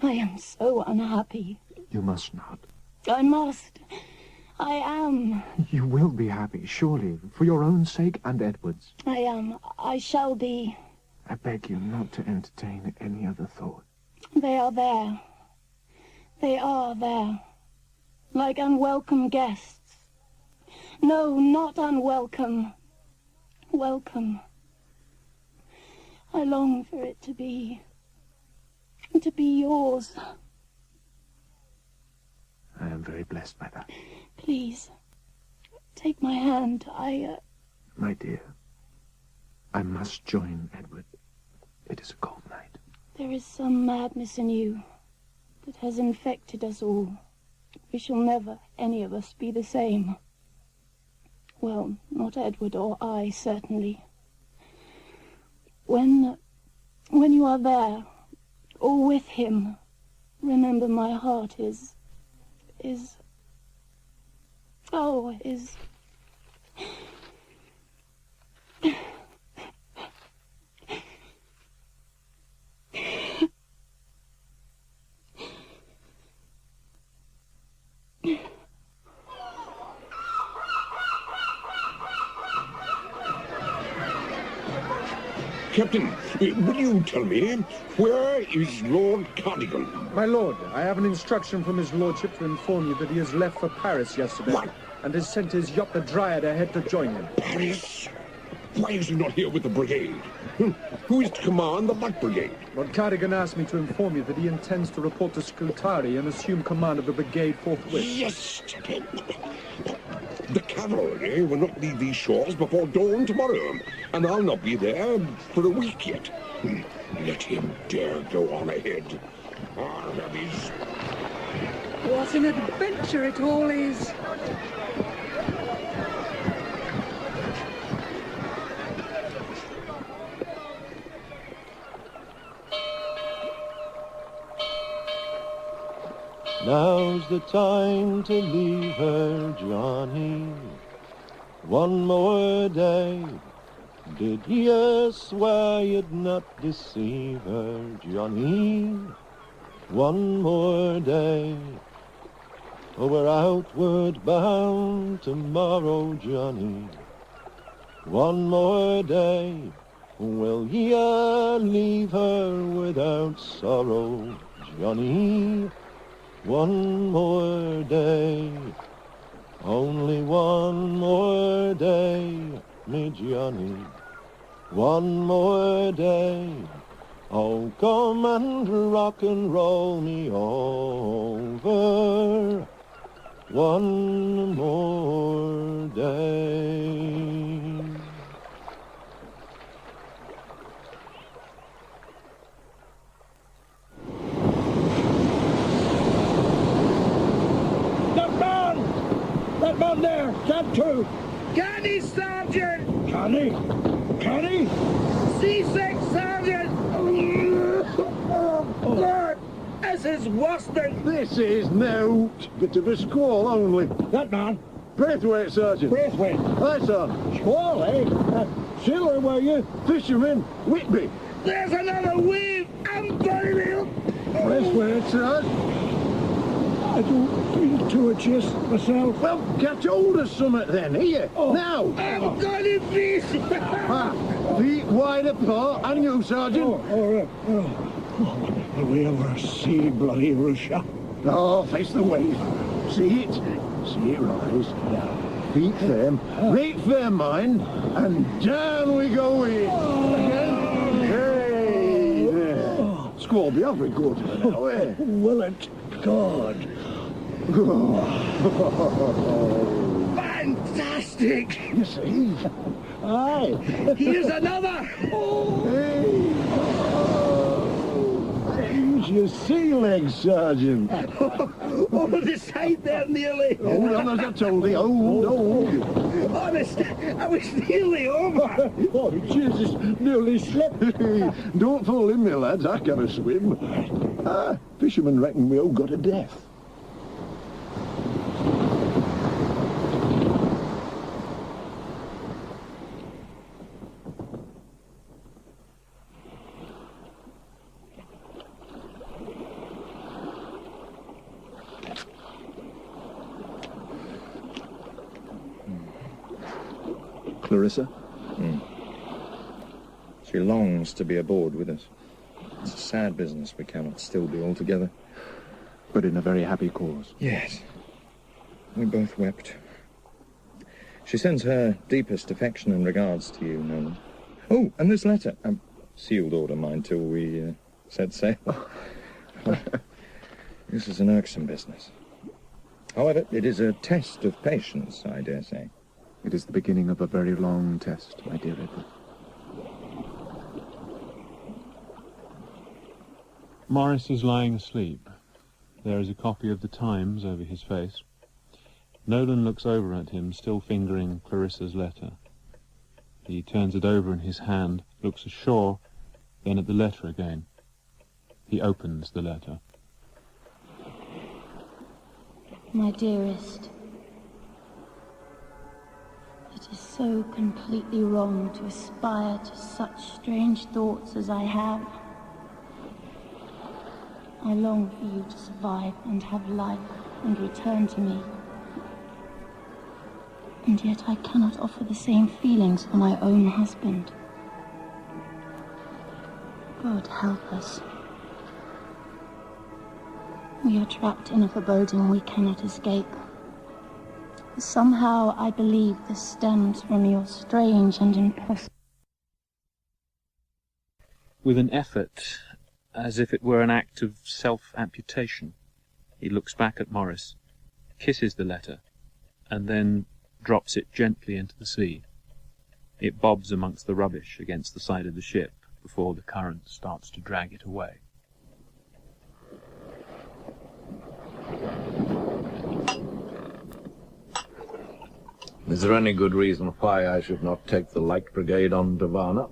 Speaker 14: I am so unhappy.
Speaker 19: You must not.
Speaker 14: I must. I am.
Speaker 19: You will be happy, surely, for your own sake and Edward's.
Speaker 14: I am. I shall be.
Speaker 19: I beg you not to entertain any other thought.
Speaker 14: They are there. They are there. Like unwelcome guests. No, not unwelcome. Welcome. I long for it to be yours.
Speaker 19: I am very blessed by that.
Speaker 14: Please, take my hand.
Speaker 19: My dear, I must join Edward. It is a cold night.
Speaker 14: There is some madness in you that has infected us all. We shall never, any of us, be the same. Well, not Edward or I, certainly. When you are there, or with him, remember my heart is...
Speaker 18: Captain, will you tell me, where is Lord Cardigan?
Speaker 17: My lord, I have an instruction from his lordship to inform you that he has left for Paris yesterday.
Speaker 18: What?
Speaker 17: And has sent his yacht, the Dryad, ahead to join him.
Speaker 18: Paris? Why is he not here with the brigade? Who is to command the Light Brigade?
Speaker 17: Lord Cardigan asked me to inform you that he intends to report to Scutari and assume command of the brigade forthwith.
Speaker 18: Yes, the cavalry will not leave these shores before dawn tomorrow, and I'll not be there for a week yet. Let him dare go on ahead. I'll have his...
Speaker 12: What an adventure it all is!
Speaker 21: Now's the time to leave her, Johnny. One more day. Did you swear you'd not deceive her, Johnny? One more day. Oh, we're outward bound tomorrow, Johnny. One more day. Will you leave her without sorrow, Johnny? One more day, only one more day, me Johnny. One more day, oh come and rock and roll me over. One more day.
Speaker 4: That man there, stand to.
Speaker 10: Canny, Sergeant!
Speaker 4: Canny? Canny?
Speaker 10: Seasick, Sergeant! Lord, this is worse than...
Speaker 11: This is no bit of a squall only.
Speaker 4: That man?
Speaker 11: Braithwaite, Sergeant.
Speaker 4: Braithwaite?
Speaker 11: Aye, sir.
Speaker 4: Squall, eh? Sailor, were you?
Speaker 11: Fisherman, Whitby.
Speaker 10: There's another wave! I'm burning!
Speaker 11: Braithwaite, sir.
Speaker 4: I don't feel too adjust myself.
Speaker 11: Well, catch hold of something then, here.
Speaker 4: Oh.
Speaker 11: Now.
Speaker 10: I'm gonna fish!
Speaker 11: Feet wide apart, and you, Sergeant.
Speaker 4: All right. Will we ever see bloody Russia?
Speaker 11: Oh, face the wave. See it? See it rise. Feet firm, right firm, mind, and down we go here. Again. go be off and go to the now, eh?
Speaker 4: Will it? God.
Speaker 11: Fantastic!
Speaker 4: You see? Aye.
Speaker 11: Here's another!
Speaker 4: Use your sea legs, Sergeant.
Speaker 11: Over the side there, nearly.
Speaker 4: Oh, no, as I told you. Oh, no.
Speaker 11: Honest, I was nearly over.
Speaker 4: Oh, Jesus, nearly slipped. Don't fall in me, lads. I can't swim. Fishermen reckon we all got to death.
Speaker 8: Clarissa? She longs to be aboard with us. It's a sad business we cannot still be all together.
Speaker 9: But in a very happy cause.
Speaker 8: Yes. We both wept. She sends her deepest affection and regards to you, Nolan. Oh, and this letter. Sealed order, mind, till we set sail. This is an irksome business. However, it is a test of patience, I dare say.
Speaker 9: It is the beginning of a very long test, my dear Edward.
Speaker 2: Morris is lying asleep. There is a copy of the Times over his face. Nolan looks over at him, still fingering Clarissa's letter. He turns it over in his hand, looks ashore, then at the letter again. He opens the letter.
Speaker 14: My dearest, it is so completely wrong to aspire to such strange thoughts as I have. I long for you to survive and have life and return to me. And yet I cannot offer the same feelings for my own husband. God help us. We are trapped in a foreboding we cannot escape. Somehow I believe this stems from your strange and impossible...
Speaker 2: With an effort, as if it were an act of self-amputation, he looks back at Morris, kisses the letter, and then drops it gently into the sea. It bobs amongst the rubbish against the side of the ship before the current starts to drag it away.
Speaker 7: Is there any good reason why I should not take the Light Brigade on to Varna?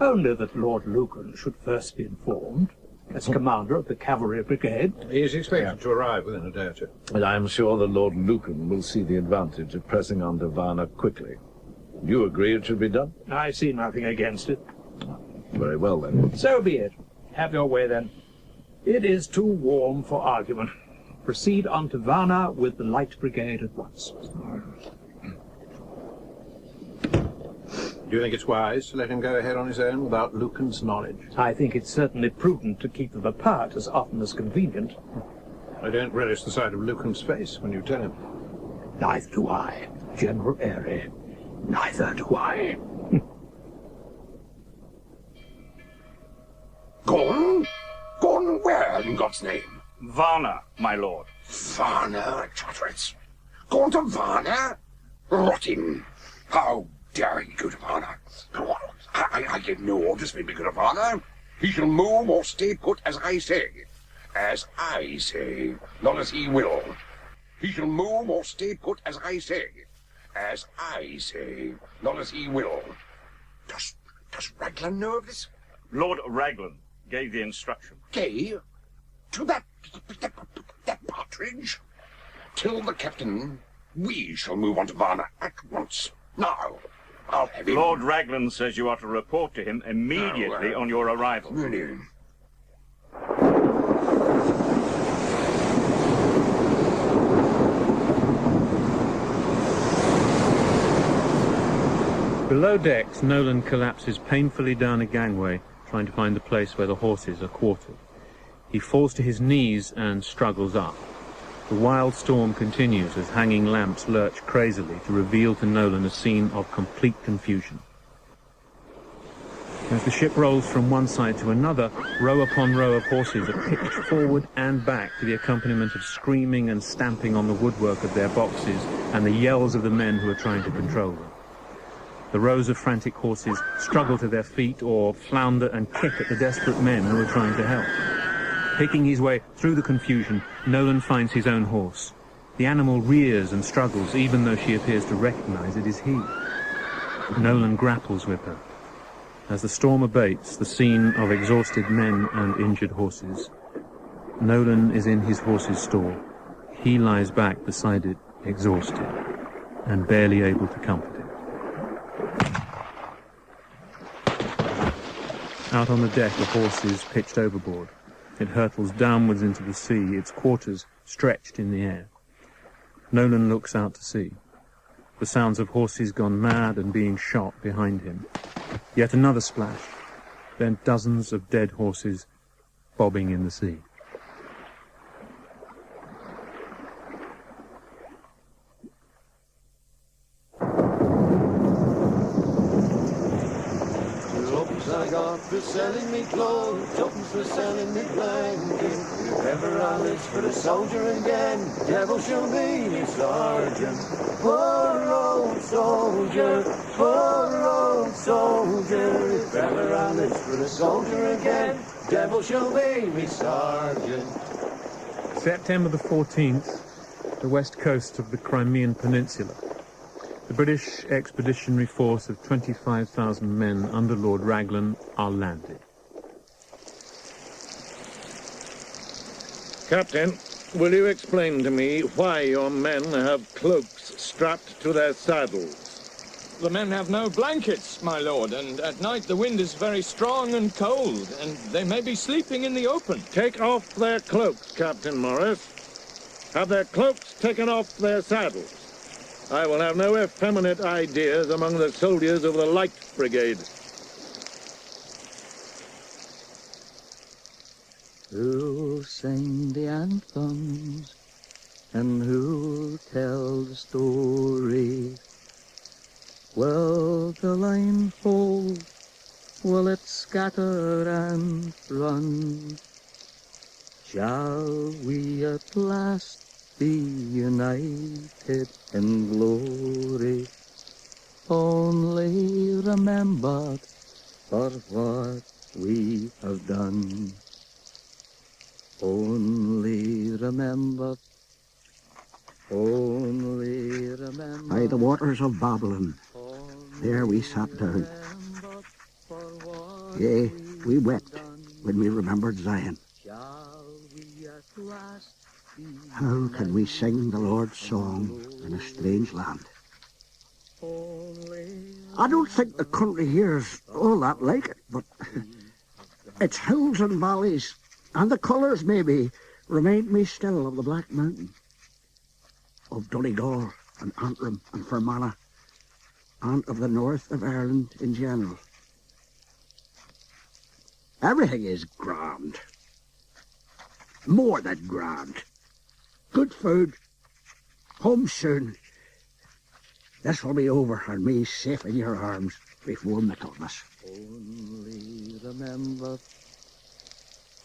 Speaker 17: Only that Lord Lucan should first be informed, as commander of the cavalry brigade.
Speaker 16: He is expected to arrive within a day or two.
Speaker 7: And I am sure that Lord Lucan will see the advantage of pressing on to Varna quickly. Do you agree it should be done?
Speaker 17: I see nothing against it.
Speaker 7: Very well, then.
Speaker 17: So be it. Have your way, then. It is too warm for argument. Proceed on to Varna with the Light Brigade at once.
Speaker 16: Do you think it's wise to let him go ahead on his own without Lucan's knowledge?
Speaker 17: I think it's certainly prudent to keep them apart as often as convenient.
Speaker 16: I don't relish the sight of Lucan's face when you tell him.
Speaker 17: Neither do I, General Airy. Neither do I.
Speaker 18: Gone? Gone where, in God's name?
Speaker 1: Varna, my lord.
Speaker 18: Varna, Charteris. Gone to Varna? Rot him. How dare he go to Varna? I give no orders for him to go to Varna. He shall move or stay put as I say. As I say, not as he will. He shall move or stay put as I say. As I say, not as he will. Does Raglan know of this?
Speaker 1: Lord Raglan gave the instruction.
Speaker 18: Gave? To that partridge? Tell the captain we shall move on to Varna at once. Now, I'll have him.
Speaker 1: Lord Raglan says you are to report to him immediately on your arrival.
Speaker 18: Really?
Speaker 2: Below decks, Nolan collapses painfully down a gangway, trying to find the place where the horses are quartered. He falls to his knees and struggles up. The wild storm continues as hanging lamps lurch crazily to reveal to Nolan a scene of complete confusion. As the ship rolls from one side to another, row upon row of horses are pitched forward and back to the accompaniment of screaming and stamping on the woodwork of their boxes and the yells of the men who are trying to control them. The rows of frantic horses struggle to their feet or flounder and kick at the desperate men who are trying to help. Picking his way through the confusion, Nolan finds his own horse. The animal rears and struggles, even though she appears to recognize it is he. Nolan grapples with her. As the storm abates, the scene of exhausted men and injured horses. Nolan is in his horse's stall. He lies back beside it, exhausted, and barely able to comfort it. Out on the deck, the horse is pitched overboard. It hurtles downwards into the sea, its quarters stretched in the air. Nolan looks out to sea. The sounds of horses gone mad and being shot behind him. Yet another splash, then dozens of dead horses bobbing in the sea.
Speaker 21: Tuppence I got for selling me clothes, tuppence for selling me blanket. If ever I live for the soldier again, devil shall be me sergeant. Poor old soldier, poor old soldier. If ever I live for the soldier again, devil shall be me sergeant.
Speaker 2: September the 14th, the west coast of the Crimean Peninsula. The British expeditionary force of 25,000 men under Lord Raglan are landed.
Speaker 7: Captain, will you explain to me why your men have cloaks strapped to their saddles?
Speaker 8: The men have no blankets, my lord, and at night the wind is very strong and cold, and they may be sleeping in the open.
Speaker 7: Take off their cloaks, Captain Morris. Have their cloaks taken off their saddles. I will have no effeminate ideas among the soldiers of the Light Brigade.
Speaker 21: Who'll sing the anthems and who'll tell the story? Will the line hold? Will it scatter and run? Shall we at last be united in glory? Only remembered for what we have done. Only remembered, only remembered.
Speaker 4: By the waters of Babylon, there we sat down. Yea, we wept when we remembered Zion. How can we sing the Lord's song in a strange land? I don't think the country here's all that like it, but its hills and valleys, and the colours, maybe, remind me still of the Black Mountain, of Donegal and Antrim and Fermanagh, and of the north of Ireland in general. Everything is grand. More than grand. Good food. Home soon. This will be over and me safe in your arms before Michaelmas.
Speaker 21: Only remembered,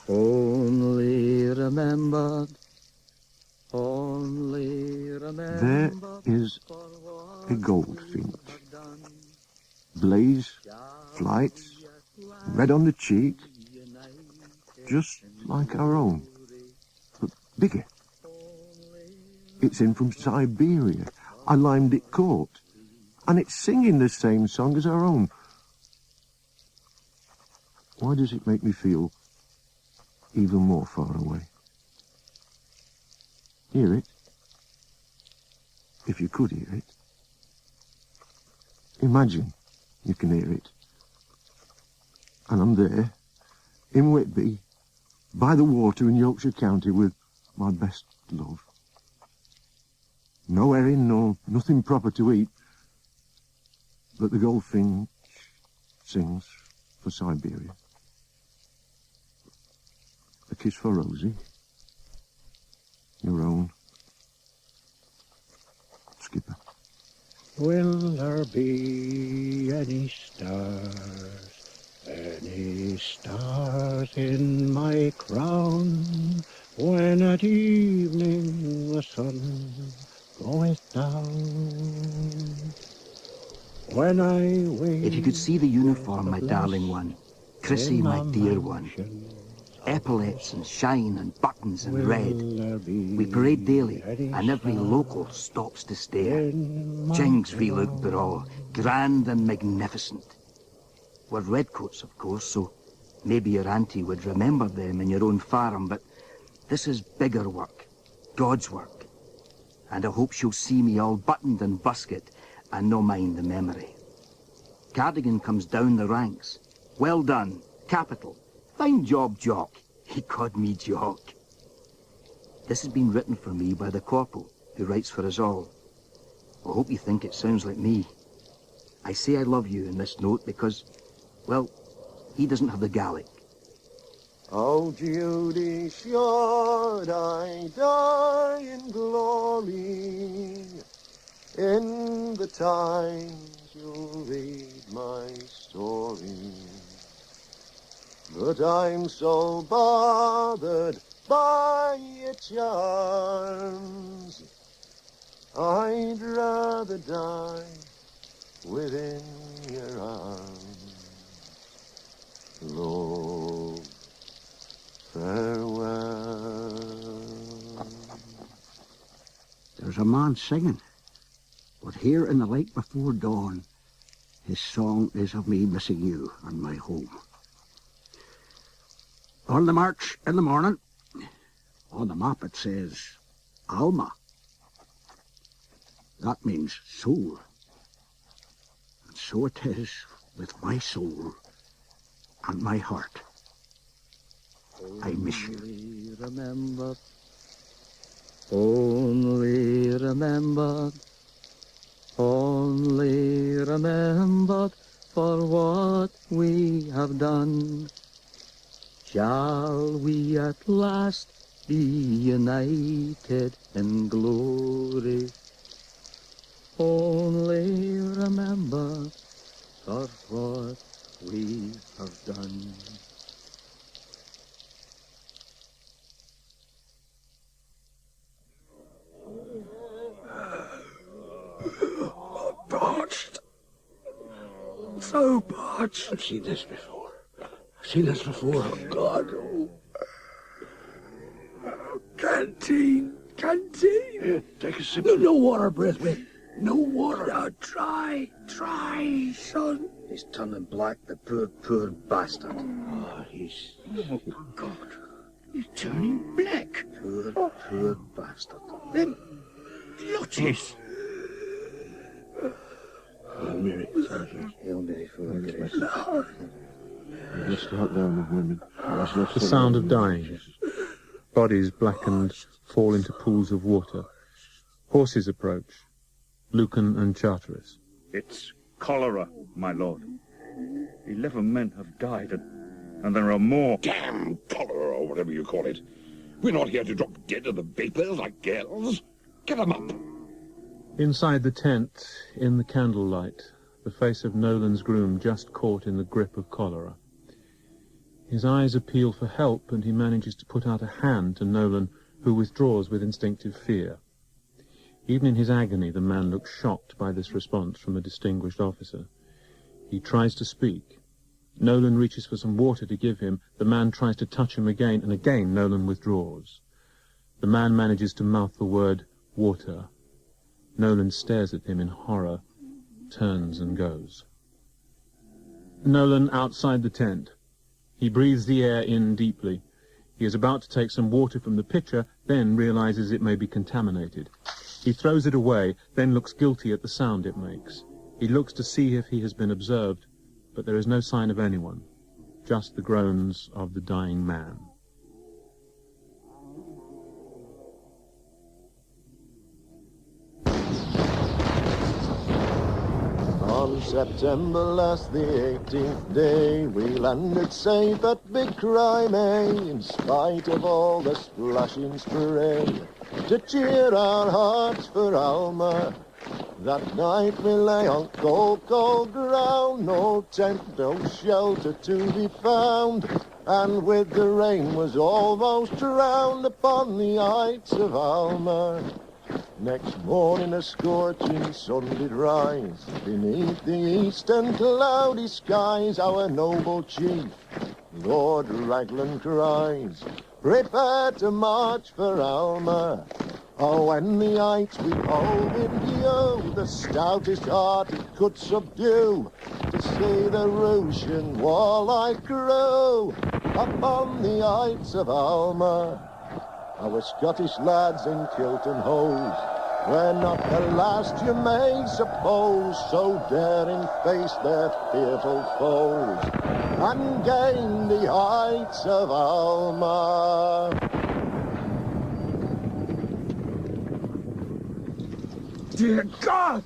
Speaker 21: only remembered, only remembered.
Speaker 18: There is a goldfinch. Blaze, flights, red on the cheek, just like our own, but bigger. It's in from Siberia. I limed it caught, and it's singing the same song as our own. Why does it make me feel even more far away? Hear it? If you could hear it. Imagine you can hear it. And I'm there, in Whitby, by the water in Yorkshire County with my best love. No herring, nor nothing proper to eat, but the goldfinch sings for Siberia. A kiss for Rosie, your own skipper.
Speaker 4: Will there be any stars
Speaker 20: flowers in my crown, when at evening the sun goeth down. When I wake,
Speaker 3: If you could see the uniform, my darling one, Chrissy, my dear one, epaulets and shine and buttons and red. We parade daily, and every local stops to stare. Jings we look, braw, grand and magnificent. We're redcoats, of course, so maybe your auntie would remember them in your own farm, but this is bigger work, God's work. And I hope she'll see me all buttoned and busket, and no mind the memory. Cardigan comes down the ranks. Well done, capital. Fine job, Jock. He called me Jock. This has been written for me by the corporal, who writes for us all. I hope you think it sounds like me. I say I love you in this note because, well, he doesn't have the Gaelic.
Speaker 21: Oh, Judy, should I die in glory, in the times you'll read my story. But I'm so bothered by your charms, I'd rather die within your arms. Lord, farewell.
Speaker 20: There's a man singing, but here in the light before dawn, his song is of me missing you and my home. On the march in the morning, on the map it says Alma. That means soul. And so it is with my soul and my heart. I miss you.
Speaker 21: Only remembered for what we have done. Shall we at last be united in glory? Only remember for what we have done.
Speaker 20: Parched. So parched. I've seen this before. Oh, God. Oh. Canteen. Yeah, take a sip. No water, Braithwaite. No water. Now try, son.
Speaker 3: He's turning black, the poor bastard.
Speaker 20: Oh, he's...
Speaker 3: Oh, God.
Speaker 20: He's turning black.
Speaker 3: Poor bastard.
Speaker 20: Then, Lotties. Mary.
Speaker 3: Hail Mary, full of grace.
Speaker 2: The sound of dying. Bodies blackened fall into pools of water. Horses approach. Lucan and Charteris.
Speaker 1: It's cholera, my lord. 11 men have died, and there are more.
Speaker 18: Damn cholera, or whatever you call it. We're not here to drop dead of the vapors like girls. Get them up.
Speaker 2: Inside the tent, in the candlelight, the face of Nolan's groom just caught in the grip of cholera. His eyes appeal for help, and he manages to put out a hand to Nolan, who withdraws with instinctive fear. Even in his agony, the man looks shocked by this response from a distinguished officer. He tries to speak. Nolan reaches for some water to give him. The man tries to touch him again, and again Nolan withdraws. The man manages to mouth the word, water. Nolan stares at him in horror, turns and goes. Nolan outside the tent. He breathes the air in deeply. He is about to take some water from the pitcher, then realizes it may be contaminated. He throws it away, then looks guilty at the sound it makes. He looks to see if he has been observed, but there is no sign of anyone, just the groans of the dying man.
Speaker 21: On September last, the 18th day, we landed safe at Big Crimean, in spite of all the splashing spray, to cheer our hearts for Alma, That night we lay on cold, cold ground, no tent, no shelter to be found, and with the rain was almost drowned upon the heights of Alma. Next morning a scorching sun did rise beneath the eastern cloudy skies. Our noble chief, Lord Raglan, cries, prepare to march for Alma. Oh, when the heights we hove in view, the stoutest heart it could subdue, to see the Russian warlike crew upon the heights of Alma. Our Scottish lads in kilt and hose were not the last you may suppose, so daring face their fearful foes and gain the heights of Alma.
Speaker 9: Dear God!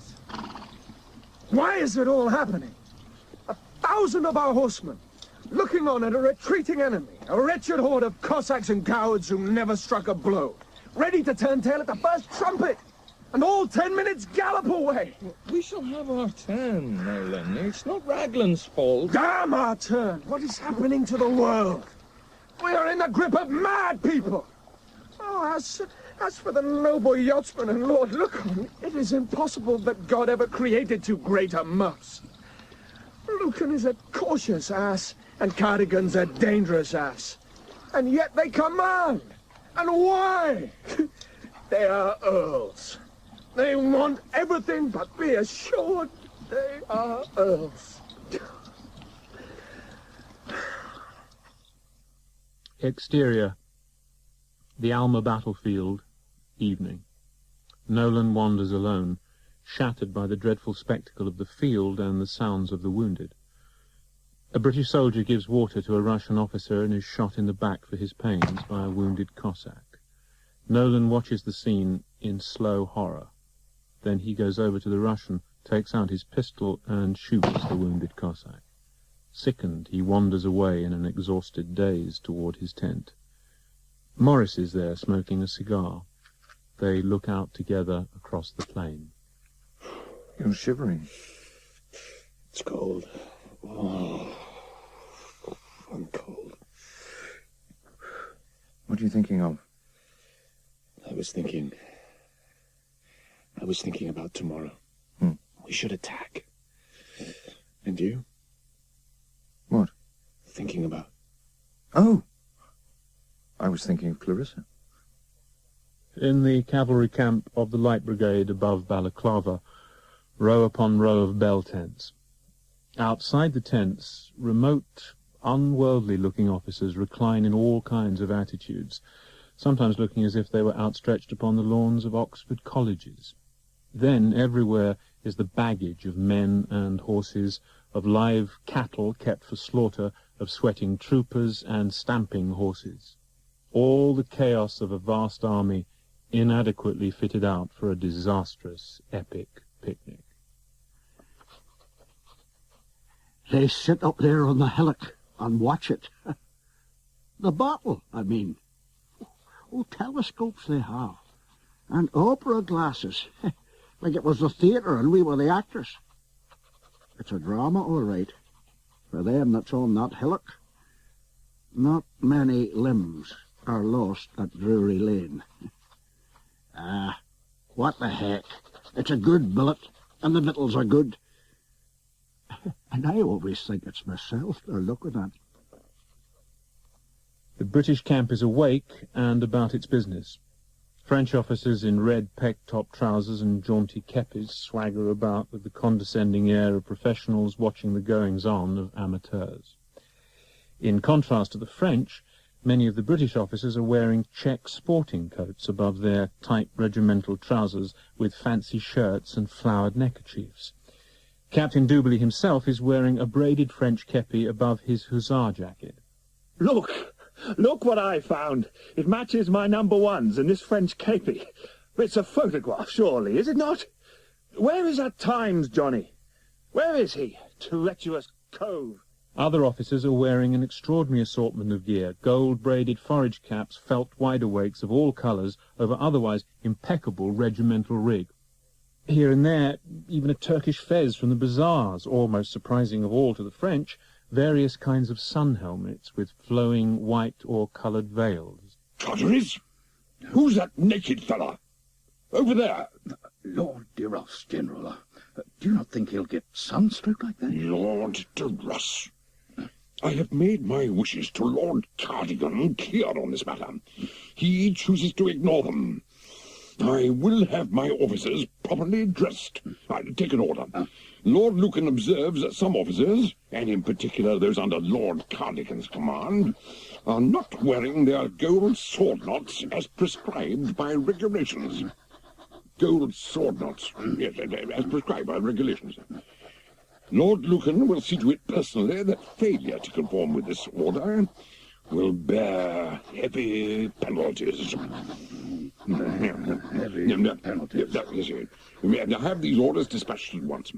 Speaker 9: Why is it all happening? 1,000 of our horsemen, looking on at a retreating enemy, a wretched horde of Cossacks and cowards who never struck a blow, ready to turn tail at the first trumpet, and all 10 minutes gallop away.
Speaker 8: We shall have our turn, Nolan. It's not Raglan's fault.
Speaker 9: Damn our turn! What is happening to the world? We are in the grip of mad people. Oh, as for the noble yachtsman and Lord Lucan, it is impossible that God ever created two greater muffs. Lucan is a cautious ass, and Cardigan's a dangerous ass. And yet they command! And why? They are earls. They want everything, but be assured they are earls.
Speaker 2: Exterior. The Alma battlefield. Evening. Nolan wanders alone, shattered by the dreadful spectacle of the field and the sounds of the wounded. A British soldier gives water to a Russian officer and is shot in the back for his pains by a wounded Cossack. Nolan watches the scene in slow horror. Then he goes over to the Russian, takes out his pistol and shoots the wounded Cossack. Sickened, he wanders away in an exhausted daze toward his tent. Morris is there smoking a cigar. They look out together across the plain.
Speaker 9: You're shivering. It's cold. Oh, I'm cold.
Speaker 19: What are you thinking of?
Speaker 9: I was thinking about tomorrow. We should attack. And you?
Speaker 19: What?
Speaker 9: Thinking about.
Speaker 19: Oh! I was thinking of Clarissa.
Speaker 2: In the cavalry camp of the Light Brigade above Balaclava, row upon row of bell tents. Outside the tents, remote, unworldly-looking officers recline in all kinds of attitudes, sometimes looking as if they were outstretched upon the lawns of Oxford colleges. Then, everywhere, is the baggage of men and horses, of live cattle kept for slaughter, of sweating troopers and stamping horses. All the chaos of a vast army, inadequately fitted out for a disastrous, epic picnic.
Speaker 20: They sit up there on the hillock and watch it. The battle, I mean. Oh, telescopes they have. And opera glasses. Like it was the theatre and we were the actors. It's a drama, all right. For them that's on that hillock. Not many limbs are lost at Drury Lane. Ah, what the heck. It's a good billet, and the victuals are good. And I always think it's myself they're looking at.
Speaker 2: The British camp is awake and about its business. French officers in red peg-top trousers and jaunty kepis swagger about with the condescending air of professionals watching the goings-on of amateurs. In contrast to the French, many of the British officers are wearing check sporting coats above their tight regimental trousers with fancy shirts and flowered neckerchiefs. Captain Doubley himself is wearing a braided French kepi above his hussar jacket.
Speaker 11: Look! Look what I found. It matches my number ones and this French kepi. It's a photograph, surely, is it not? Where is that Times, Johnny? Where is he? Treacherous cove.
Speaker 2: Other officers are wearing an extraordinary assortment of gear, gold-braided forage caps, felt wide-awakes of all colours over otherwise impeccable regimental rig. Here and there, even a Turkish fez from the bazaars, or, most surprising of all to the French, various kinds of sun helmets with flowing white or coloured veils.
Speaker 18: Tartaries? Who's that naked fella? Over there.
Speaker 4: Lord de Ross, General. Do you not think he'll get sunstroke like that?
Speaker 18: Lord de Ross. I have made my wishes to Lord Cardigan clear on this matter. He chooses to ignore them. I will have my officers properly dressed. I'll take an order. Lord Lucan observes that some officers, and in particular those under Lord Cardigan's command, are not wearing their gold sword knots as prescribed by regulations. Gold sword knots, yes, as prescribed by regulations. Lord Lucan will see to it personally that failure to conform with this order will bear heavy penalties.
Speaker 4: Heavy penalties.
Speaker 18: Now have these orders dispatched at once.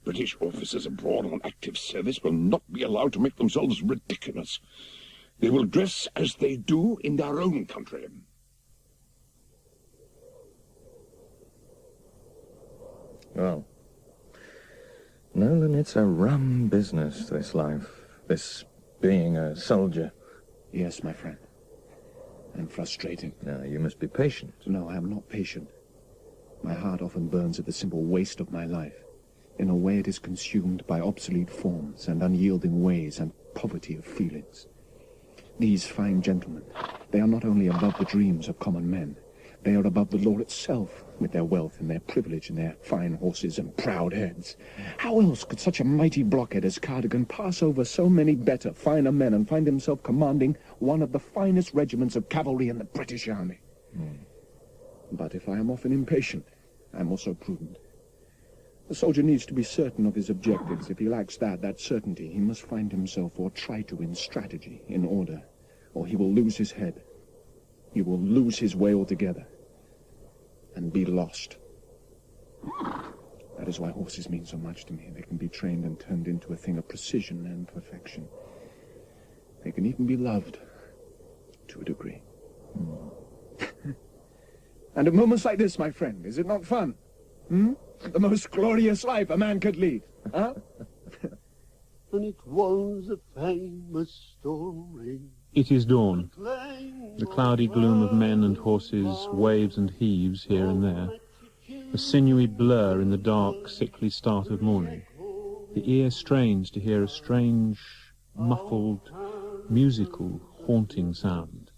Speaker 18: British officers abroad on active service will not be allowed to make themselves ridiculous. They will dress as they do in their own country.
Speaker 8: Well, Nolan, it's a rum business, this life. This being a soldier.
Speaker 19: Yes, my friend. And frustrating.
Speaker 8: Now, you must be patient.
Speaker 19: No, I am not patient. My heart often burns at the simple waste of my life. In a way, it is consumed by obsolete forms and unyielding ways and poverty of feelings. These fine gentlemen, they are not only above the dreams of common men, they are above the law itself, with their wealth and their privilege and their fine horses and proud heads. How else could such a mighty blockhead as Cardigan pass over so many better, finer men and find himself commanding one of the finest regiments of cavalry in the British Army? But if I am often impatient, I am also prudent. The soldier needs to be certain of his objectives. If he lacks that certainty, he must find himself or try to in strategy, in order, or he will lose his head. He will lose his way altogether and be lost. That is why horses mean so much to me. They can be trained and turned into a thing of precision and perfection. They can even be loved, to a degree. And at moments like this, my friend, is it not fun? The most glorious life a man could lead, huh?
Speaker 21: And it was a famous story.
Speaker 2: It is dawn. The cloudy gloom of men and horses waves and heaves here and there. A sinewy blur in the dark, sickly start of morning. The ear strains to hear a strange, muffled, musical, haunting sound.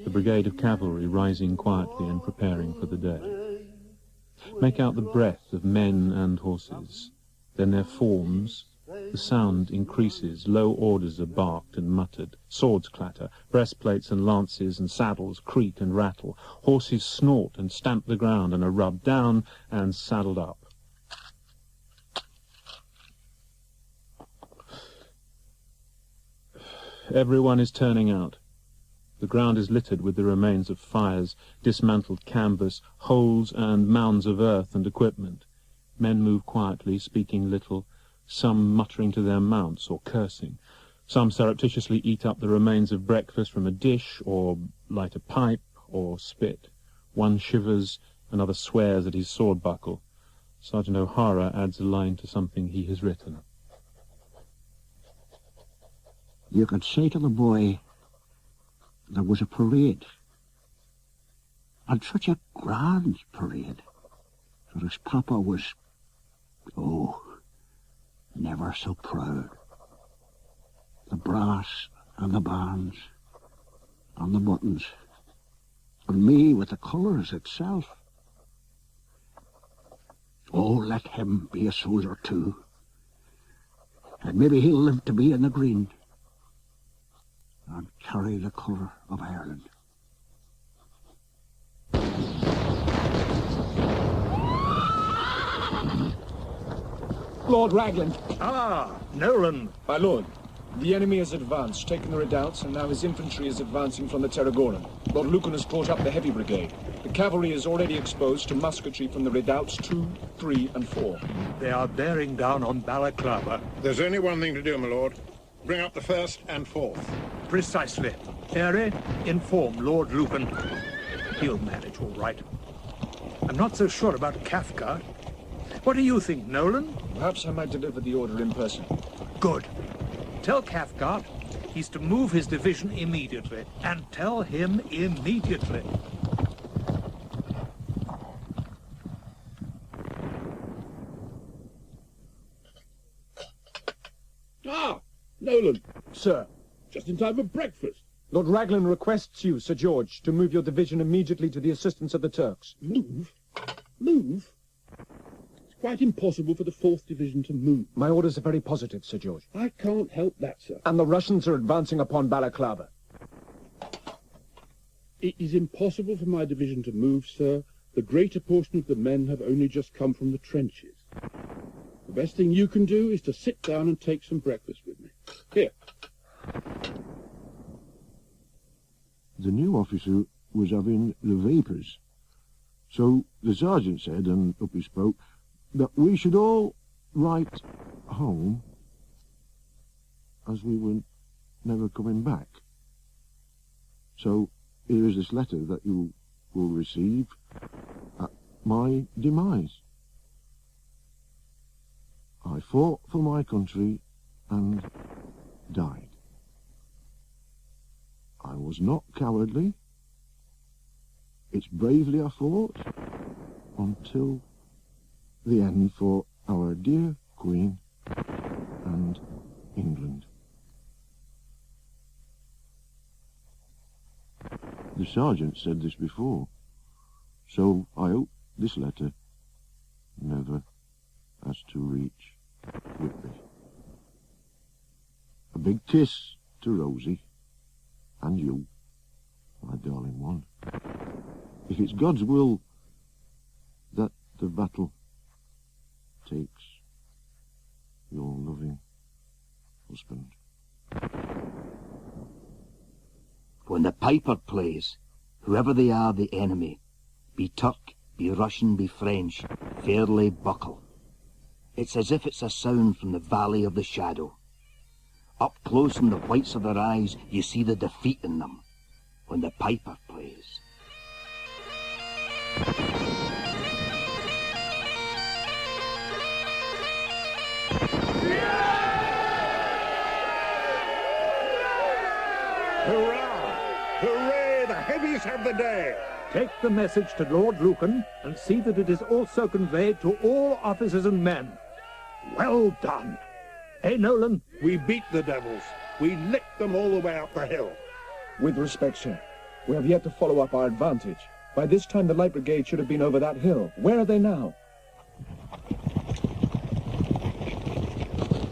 Speaker 2: The brigade of cavalry rising quietly and preparing for the day. Make out the breath of men and horses, then their forms. The sound increases, low orders are barked and muttered, swords clatter, breastplates and lances and saddles creak and rattle, horses snort and stamp the ground and are rubbed down and saddled up. Everyone is turning out. The ground is littered with the remains of fires, dismantled canvas, holes and mounds of earth and equipment. Men move quietly, speaking little, some muttering to their mounts or cursing. Some surreptitiously eat up the remains of breakfast from a dish, or light a pipe, or spit. One shivers, another swears at his sword buckle. Sergeant O'Hara adds a line to something he has written.
Speaker 20: You could say to the boy, there was a parade. And such a grand parade. For his papa was, never so proud. The brass and the bands and the buttons, and me with the colours itself. Oh, let him be a soldier too, and maybe he'll live to be in the green and carry the colour of Ireland.
Speaker 9: Lord Raglan.
Speaker 17: Ah, Nolan.
Speaker 9: My lord, the enemy has advanced, taken the redoubts, and now his infantry is advancing from the Tarragona. Lord Lucan has brought up the heavy brigade. The cavalry is already exposed to musketry from the redoubts 2, 3, and 4.
Speaker 17: They are bearing down on Balaclava.
Speaker 16: There's only one thing to do, my lord. Bring up the 1st and 4th.
Speaker 17: Precisely. Harry, inform Lord Lucan. He'll manage all right. I'm not so sure about Cathcart. What do you think, Nolan?
Speaker 9: Perhaps I might deliver the order in person.
Speaker 17: Good. Tell Cathcart he's to move his division immediately. And tell him immediately.
Speaker 18: Ah, Nolan.
Speaker 9: Sir.
Speaker 18: Just in time for breakfast.
Speaker 9: Lord Raglan requests you, Sir George, to move your division immediately to the assistance of the Turks.
Speaker 18: Move? Move? It's quite impossible for the 4th Division to move.
Speaker 9: My orders are very positive, Sir George.
Speaker 18: I can't help that, sir.
Speaker 9: And the Russians are advancing upon Balaclava.
Speaker 18: It is impossible for my division to move, sir. The greater portion of the men have only just come from the trenches. The best thing you can do is to sit down and take some breakfast with me. Here.
Speaker 7: The new officer was having the vapours. So the sergeant said, and up he spoke, that we should all write home as we were never coming back. So here is this letter that you will receive at my demise. I fought for my country and died. I was not cowardly. It's bravely I fought until the end for our dear Queen and England. The sergeant said this before, so I hope this letter never has to reach Whitby. A big kiss to Rosie and you, my darling one. If it's God's will that the battle takes your loving husband.
Speaker 3: When the piper plays, whoever they are the enemy, be Turk, be Russian, be French, fairly buckle. It's as if it's a sound from the valley of the shadow. Up close in the whites of their eyes, you see the defeat in them when the piper plays.
Speaker 18: Hurrah! Hooray! The heavies have the day!
Speaker 17: Take the message to Lord Lucan and see that it is also conveyed to all officers and men. Well done. Hey, Nolan?
Speaker 18: We beat the devils. We licked them all the way up the hill.
Speaker 9: With respect, sir, we have yet to follow up our advantage. By this time, the Light Brigade should have been over that hill. Where are they now?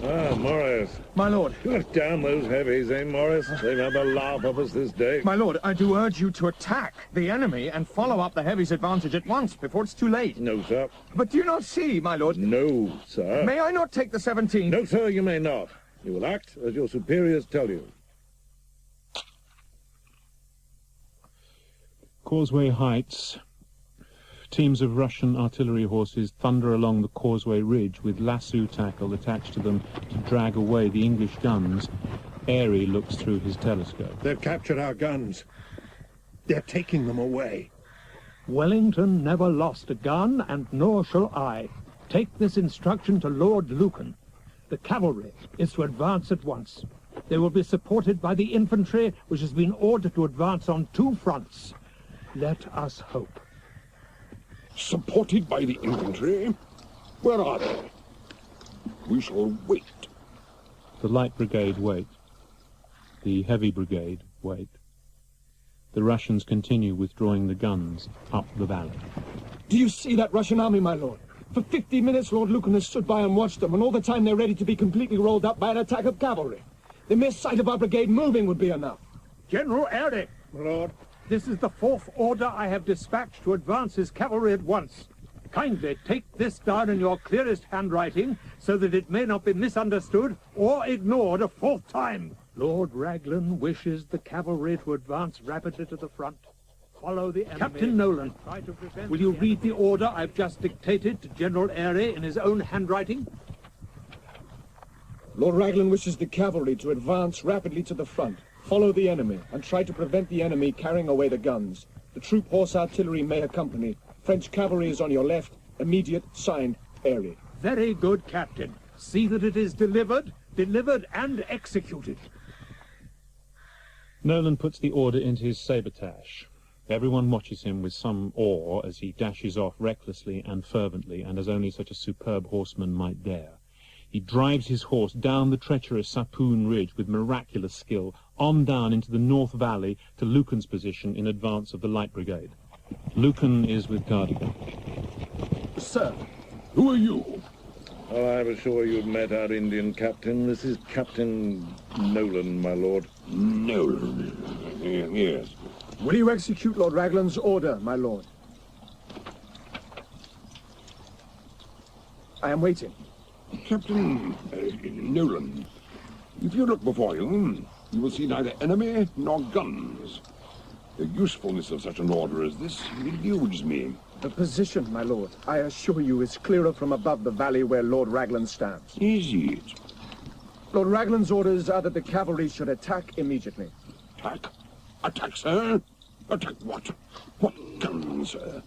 Speaker 16: Ah, Morris.
Speaker 17: My lord.
Speaker 16: Look down those heavies, eh, Morris? They've had the laugh of us this day.
Speaker 9: My lord, I do urge you to attack the enemy and follow up the heavies' advantage at once, before it's too late.
Speaker 16: No, sir.
Speaker 9: But do you not see, my lord?
Speaker 16: No, sir.
Speaker 9: May I not take the 17th?
Speaker 16: No, sir, you may not. You will act as your superiors tell you.
Speaker 2: Causeway Heights. Teams of Russian artillery horses thunder along the causeway ridge with lasso tackle attached to them to drag away the English guns. Airy looks through his telescope.
Speaker 18: They've captured our guns. They're taking them away.
Speaker 17: Wellington never lost a gun, and nor shall I. Take this instruction to Lord Lucan. The cavalry is to advance at once. They will be supported by the infantry, which has been ordered to advance on 2 fronts. Let us hope.
Speaker 18: Supported by the infantry? Where are they? We shall wait.
Speaker 2: The Light Brigade wait. The Heavy Brigade wait. The Russians continue withdrawing the guns up the valley.
Speaker 9: Do you see that Russian army, my lord? For 50 minutes, Lord Lucan has stood by and watched them, and all the time they're ready to be completely rolled up by an attack of cavalry. The mere sight of our brigade moving would be enough.
Speaker 17: General Airy.
Speaker 18: My lord.
Speaker 17: This is the 4th order I have dispatched to advance his cavalry at once. Kindly take this down in your clearest handwriting, so that it may not be misunderstood or ignored a 4th time. Lord Raglan wishes the cavalry to advance rapidly to the front. Follow the enemy. Captain Nolan, will you read the order I've just dictated to General Airy in his own handwriting?
Speaker 9: Lord Raglan wishes the cavalry to advance rapidly to the front, follow the enemy, and try to prevent the enemy carrying away the guns. The troop horse artillery may accompany. French cavalry is on your left. Immediate, signed, Airey.
Speaker 17: Very good, Captain. See that it is delivered and executed.
Speaker 2: Nolan puts the order into his sabretache. Everyone watches him with some awe as he dashes off recklessly and fervently, and as only such a superb horseman might dare. He drives his horse down the treacherous Sapoon Ridge with miraculous skill, on down into the North Valley to Lucan's position in advance of the Light Brigade. Lucan is with Cardigan.
Speaker 9: Sir.
Speaker 16: Who are you?
Speaker 7: Oh, I was sure you'd met our Indian captain. This is Captain Nolan, my lord.
Speaker 16: Nolan? Yes.
Speaker 9: Will you execute Lord Raglan's order, my lord? I am waiting.
Speaker 16: Captain Nolan, if you look before you, you will see neither enemy nor guns. The usefulness of such an order as this eludes me.
Speaker 9: The position, my lord, I assure you, is clearer from above the valley where Lord Raglan stands.
Speaker 16: Is it?
Speaker 9: Lord Raglan's orders are that the cavalry should attack immediately.
Speaker 16: Attack? Attack, sir? Attack what? What guns, sir?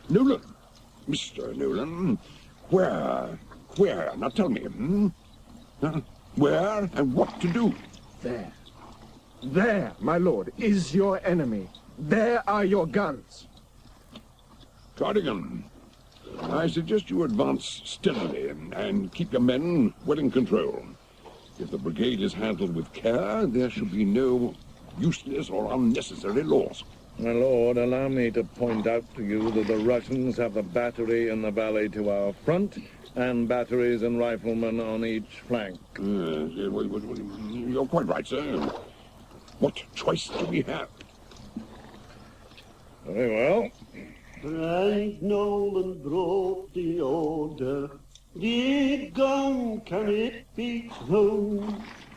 Speaker 16: Nolan, Mr. Nolan, where? Now tell me, where and what to do?
Speaker 9: There, my lord, is your enemy. There are your guns.
Speaker 16: Cardigan, I suggest you advance steadily and keep your men well in control. If the brigade is handled with care, there should be no useless or unnecessary loss.
Speaker 7: My lord, allow me to point out to you that the Russians have the battery in the valley to our front, and batteries and riflemen on each flank.
Speaker 16: You're quite right, sir. What choice do we have?
Speaker 7: Very well.
Speaker 21: Bright Nolan broke the order. Dear gun, can it be true?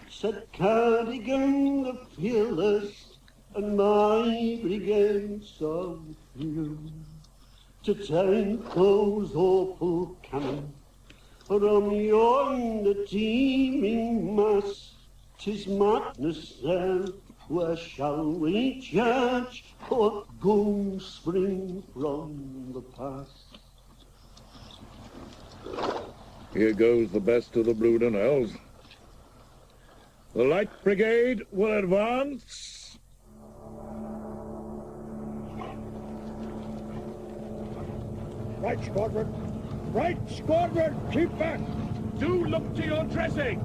Speaker 21: Said Cardigan the fearless, and my brigade so few. To take those awful cannon from yonder teeming mass, 'tis madness there. Where shall we judge what guns spring from the past?
Speaker 7: Here goes the best of the brood and elves. The Light Brigade will advance.
Speaker 10: Right squadron! Right squadron! Keep back! Do look to your dressing!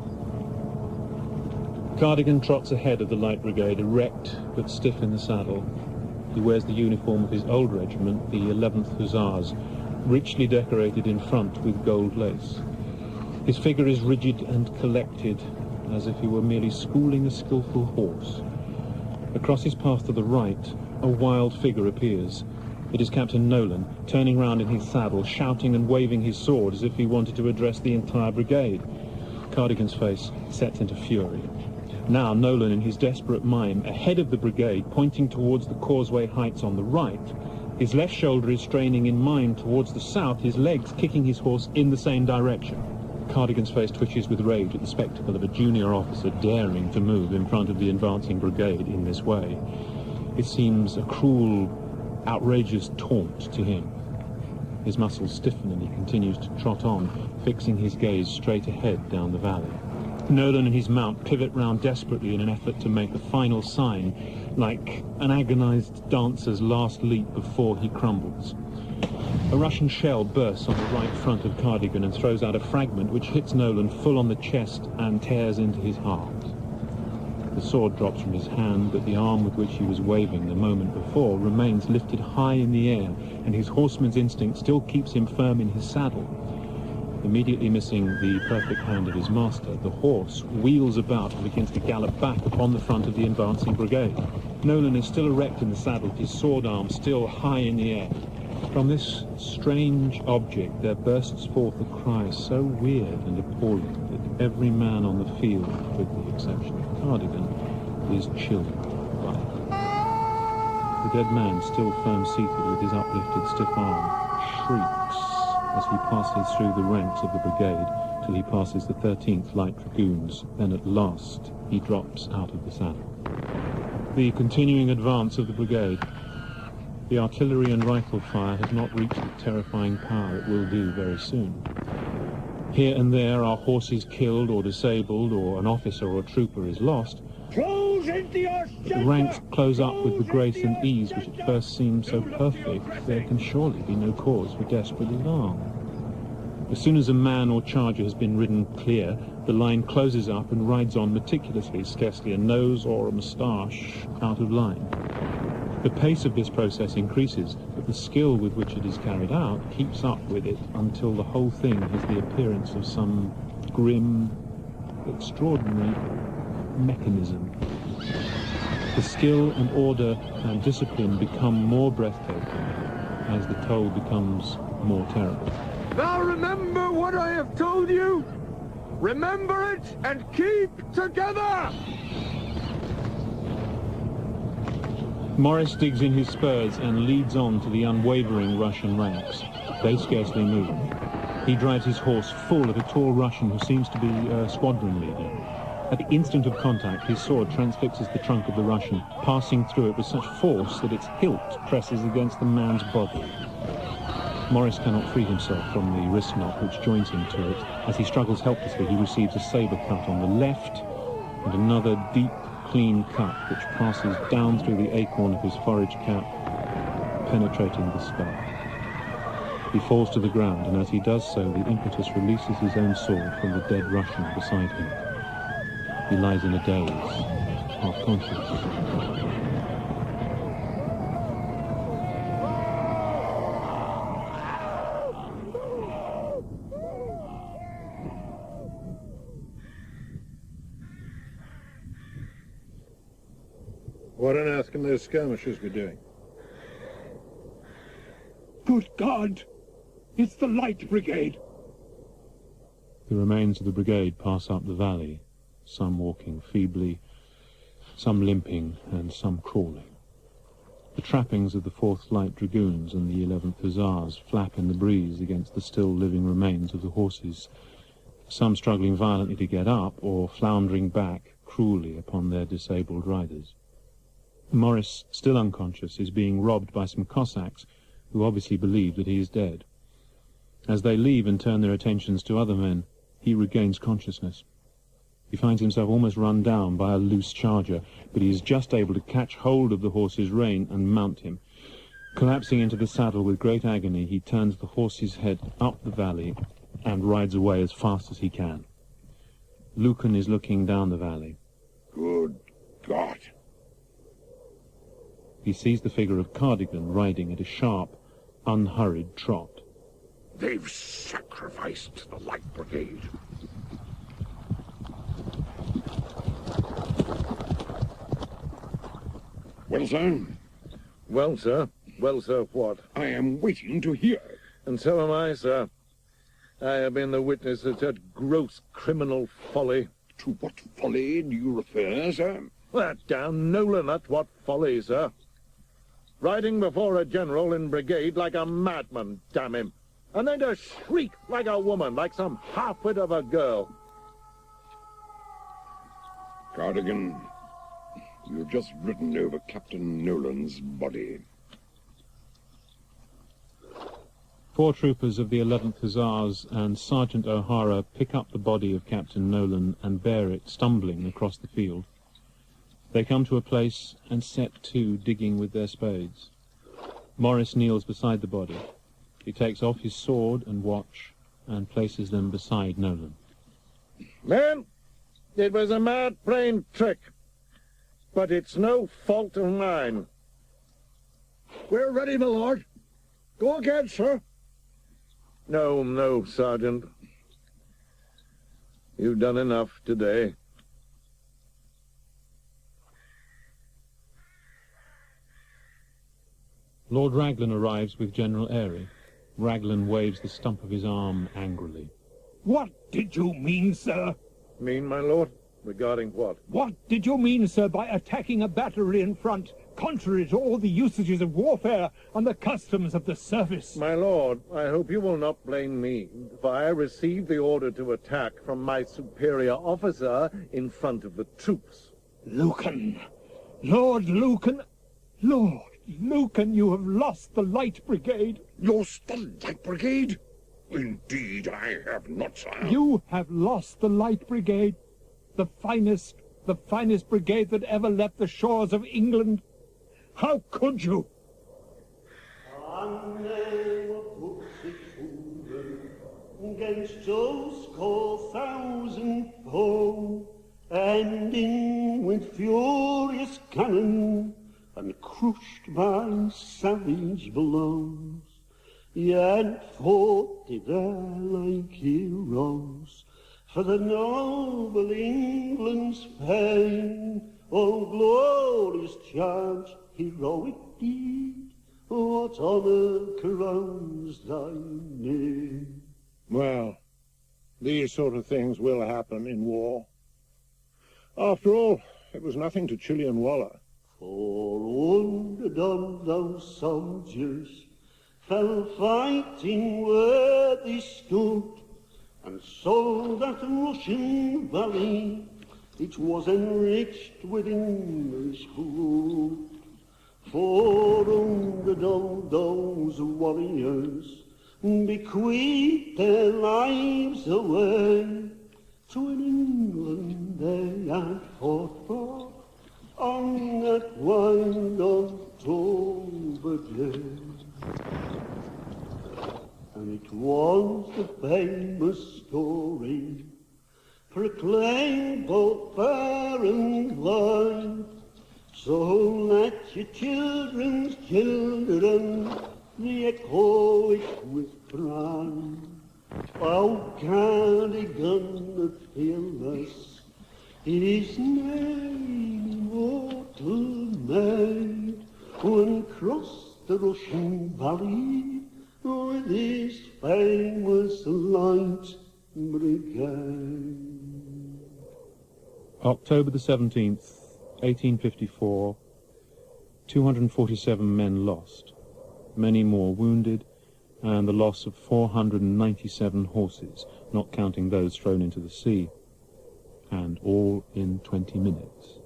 Speaker 2: Cardigan trots ahead of the Light Brigade, erect but stiff in the saddle. He wears the uniform of his old regiment, the 11th Hussars, richly decorated in front with gold lace. His figure is rigid and collected, as if he were merely schooling a skillful horse. Across his path to the right, a wild figure appears. It is Captain Nolan, turning round in his saddle, shouting and waving his sword as if he wanted to address the entire brigade. Cardigan's face sets into fury. Now Nolan, in his desperate mime, ahead of the brigade, pointing towards the causeway heights on the right. His left shoulder is straining in mime towards the south, his legs kicking his horse in the same direction. Cardigan's face twitches with rage at the spectacle of a junior officer daring to move in front of the advancing brigade in this way. It seems a cruel, outrageous taunt to him. His muscles stiffen and he continues to trot on, fixing his gaze straight ahead down the valley. Nolan and his mount pivot round desperately in an effort to make the final sign, like an agonized dancer's last leap before he crumbles. A Russian shell bursts on the right front of Cardigan and throws out a fragment which hits Nolan full on the chest and tears into his heart. The sword drops from his hand, but the arm with which he was waving the moment before remains lifted high in the air, and his horseman's instinct still keeps him firm in his saddle. Immediately missing the perfect hand of his master, the horse wheels about and begins to gallop back upon the front of the advancing brigade. Nolan is still erect in the saddle, his sword arm still high in the air. From this strange object there bursts forth a cry so weird and appalling that every man on the field, with the exception of Cardigan, is chilled by it. The dead man, still firm-seated with his uplifted stiff arm, shrieks as he passes through the ranks of the brigade till he passes the 13th Light Dragoons. Then at last he drops out of the saddle. The continuing advance of the brigade. The artillery and rifle fire has not reached the terrifying power it will do very soon. Here and there are horses killed or disabled, or an officer or trooper is lost.
Speaker 4: Close into your
Speaker 2: The ranks close up with the grace and ease which at first seemed so perfect. There can surely be no cause for desperate alarm. As soon as a man or charger has been ridden clear, the line closes up and rides on meticulously, scarcely a nose or a moustache out of line. The pace of this process increases, but the skill with which it is carried out keeps up with it until the whole thing has the appearance of some grim, extraordinary mechanism. The skill and order and discipline become more breathtaking as the toll becomes more terrible.
Speaker 9: Now remember what I have told you. Remember it and keep together.
Speaker 2: Morris digs in his spurs and leads on to the unwavering Russian ranks. They scarcely move. He drives his horse full at a tall Russian who seems to be a squadron leader. At the instant of contact, his sword transfixes the trunk of the Russian, passing through it with such force that its hilt presses against the man's body. Morris cannot free himself from the wrist knot which joins him to it. As he struggles helplessly, he receives a saber cut on the left and another deep, clean cut which passes down through the acorn of his forage cap, penetrating the skull. He falls to the ground, and as he does so, the impetus releases his own sword from the dead Russian beside him. He lies in a daze, half conscious.
Speaker 16: What on earth can those skirmishers be doing?
Speaker 4: Good God! It's the Light Brigade!
Speaker 2: The remains of the brigade pass up the valley, some walking feebly, some limping, and some crawling. The trappings of the 4th Light Dragoons and the 11th Hussars flap in the breeze against the still living remains of the horses, some struggling violently to get up or floundering back cruelly upon their disabled riders. Morris, still unconscious, is being robbed by some Cossacks who obviously believe that he is dead. As they leave and turn their attentions to other men, he regains consciousness. He finds himself almost run down by a loose charger, but he is just able to catch hold of the horse's rein and mount him. Collapsing into the saddle with great agony, he turns the horse's head up the valley and rides away as fast as he can. Lucan is looking down the valley.
Speaker 18: Good God!
Speaker 2: He sees the figure of Cardigan riding at a sharp, unhurried trot.
Speaker 18: They've sacrificed the Light Brigade. Well, sir?
Speaker 16: Well, sir? Well, sir, what?
Speaker 18: I am waiting to hear.
Speaker 16: And so am I, sir. I have been the witness of such gross criminal folly.
Speaker 18: To what folly do you refer, sir?
Speaker 16: That damn Nolan, that's what folly, sir. Riding before a general in brigade like a madman, damn him. And then to shriek like a woman, like some half-wit of a girl.
Speaker 18: Cardigan, you've just ridden over Captain Nolan's body.
Speaker 2: 4 troopers of the 11th Hussars and Sergeant O'Hara pick up the body of Captain Nolan and bear it, stumbling, across the field. They come to a place and set to digging with their spades. Morris kneels beside the body. He takes off his sword and watch and places them beside Nolan.
Speaker 16: Men, it was a mad plain trick, but it's no fault of mine.
Speaker 4: We're ready, my lord. Go again, sir.
Speaker 16: No, no, Sergeant. You've done enough today.
Speaker 2: Lord Raglan arrives with General Airy. Raglan waves the stump of his arm angrily.
Speaker 4: What did you mean, sir?
Speaker 16: Mean, my lord? Regarding what?
Speaker 4: What did you mean, sir, by attacking a battery in front, contrary to all the usages of warfare and the customs of the service?
Speaker 16: My lord, I hope you will not blame me, for I received the order to attack from my superior officer in front of the troops.
Speaker 4: Lucan! Lord Lucan! Lord
Speaker 17: Lucan, you have lost the Light Brigade.
Speaker 18: Lost the Light Brigade? Indeed, I have not, sire.
Speaker 17: You have lost the Light Brigade, the finest brigade that ever left the shores of England. How could you?
Speaker 21: Against those 4,000 foe, ending with furious cannon and crushed by savage blows, yet fought they there like heroes for the noble England's fame. Oh, glorious charge, heroic deed, what honour crowns thy name?
Speaker 16: Well, these sort of things will happen in war. After all, it was nothing to Chilean Waller.
Speaker 21: 400 of those soldiers fell fighting where they stood, and so that Russian valley, it was enriched with English blood. 400 of those warriors bequeathed their lives away to an England they had fought for on that wild October day. And it was the famous story, proclaimed both fair and wide, so let your children's children re-echo it with pride. Oh, Cardigan the fearless, his name immortal made, when crossed the Russian valley with his famous Light Brigade.
Speaker 2: October the 17th, 1854, 247 men lost, many more wounded, and the loss of 497 horses, not counting those thrown into the sea, and all in 20 minutes.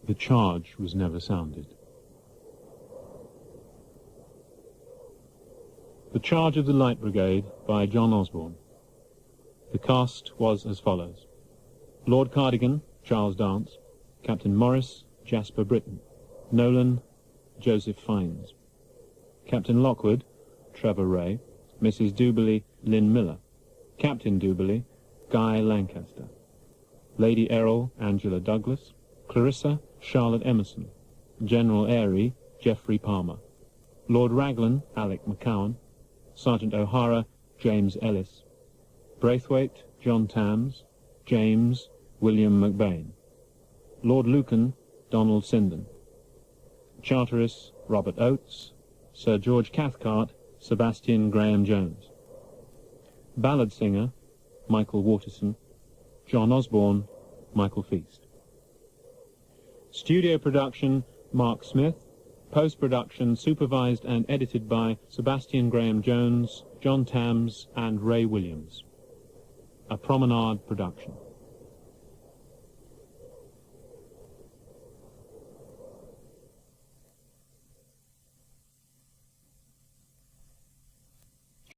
Speaker 2: The charge was never sounded. The Charge of the Light Brigade by John Osborne. The cast was as follows: Lord Cardigan, Charles Dance; Captain Morris, Jasper Britton; Nolan, Joseph Fiennes; Captain Lockwood, Trevor Ray; Mrs. Duberly, Lynn Miller; Captain Duberly, Guy Lancaster; Lady Errol, Angela Douglas; Clarissa, Charlotte Emerson; General Airy, Geoffrey Palmer; Lord Raglan, Alec McCowan; Sergeant O'Hara, James Ellis; Braithwaite, John Tams; James, William McBain; Lord Lucan, Donald Sinden; Charteris, Robert Oates; Sir George Cathcart, Sebastian Graham Jones; Ballad singer, Michael Waterson; John Osborne, Michael Feast. Studio production, Mark Smith. Post-production supervised and edited by Sebastian Graham Jones, John Tams and Ray Williams. A Promenade production.